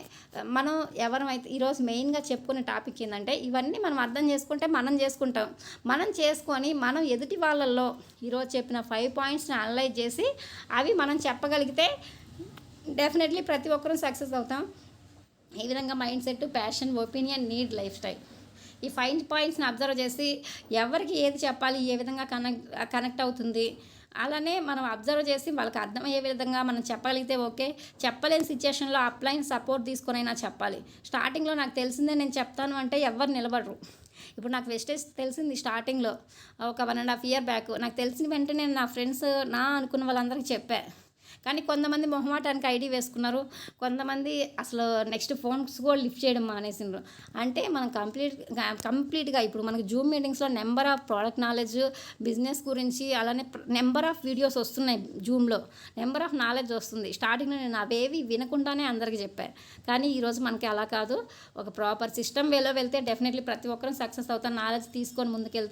మనం ఎవరమైతే ఈరోజు మెయిన్గా చెప్పుకునే టాపిక్ ఏంటంటే, ఇవన్నీ మనం అర్థం చేసుకుంటే మనం చేసుకుంటాం. మనం చేసుకొని మనం ఎదుటి వాళ్ళల్లో ఈరోజు చెప్పిన 5 పాయింట్స్ని అనలైజ్ చేసి అవి మనం చెప్పగలిగితే డెఫినెట్లీ ప్రతి ఒక్కరూ సక్సెస్ అవుతాం. ఈ విధంగా mind set, passion, opinion, need, life style, ఈ 5 పాయింట్స్ని అబ్జర్వ్ చేసి ఎవరికి ఏది చెప్పాలి, ఏ విధంగా కనెక్ట్ అవుతుంది, అలానే మనం అబ్జర్వ్ చేసి వాళ్ళకి అర్థమయ్యే విధంగా మనం చెప్పగలిగితే ఓకే. చెప్పలేని సిచ్యుయేషన్లో అప్లైన్ సపోర్ట్ తీసుకొనైనా చెప్పాలి. స్టార్టింగ్లో నాకు తెలిసిందే నేను చెప్తాను అంటే ఎవరు నిలబడరు. ఇప్పుడు నాకు వెస్టేజ్ తెలిసింది స్టార్టింగ్లో ఒక 1.5 year బ్యాక్. నాకు తెలిసిన వెంటనే నేను నా ఫ్రెండ్స్ అనుకున్న వాళ్ళందరికీ చెప్పా. కానీ కొంతమంది మొహమాటానికి ఐడి వేసుకున్నారు, కొంతమంది అసలు నెక్స్ట్ ఫోన్స్ కూడా లిఫ్ట్ చేయడం మానేసిండ్రు. అంటే మనం కంప్లీట్గా ఇప్పుడు మనకి జూమ్ మీటింగ్స్లో number of product knowledge, business గురించి, అలానే నెంబర్ ఆఫ్ వీడియోస్ వస్తున్నాయి. జూమ్లో నెంబర్ ఆఫ్ నాలెడ్జ్ వస్తుంది. స్టార్టింగ్లో నేను అవేవి వినకుండానే అందరికీ చెప్పాను. కానీ ఈరోజు మనకి అలా కాదు, ఒక ప్రాపర్ సిస్టమ్ వేలో వెళ్తే డెఫినెట్లీ ప్రతి ఒక్కరం సక్సెస్ అవుతాం. నాలెడ్జ్ తీసుకొని ముందుకెళ్తే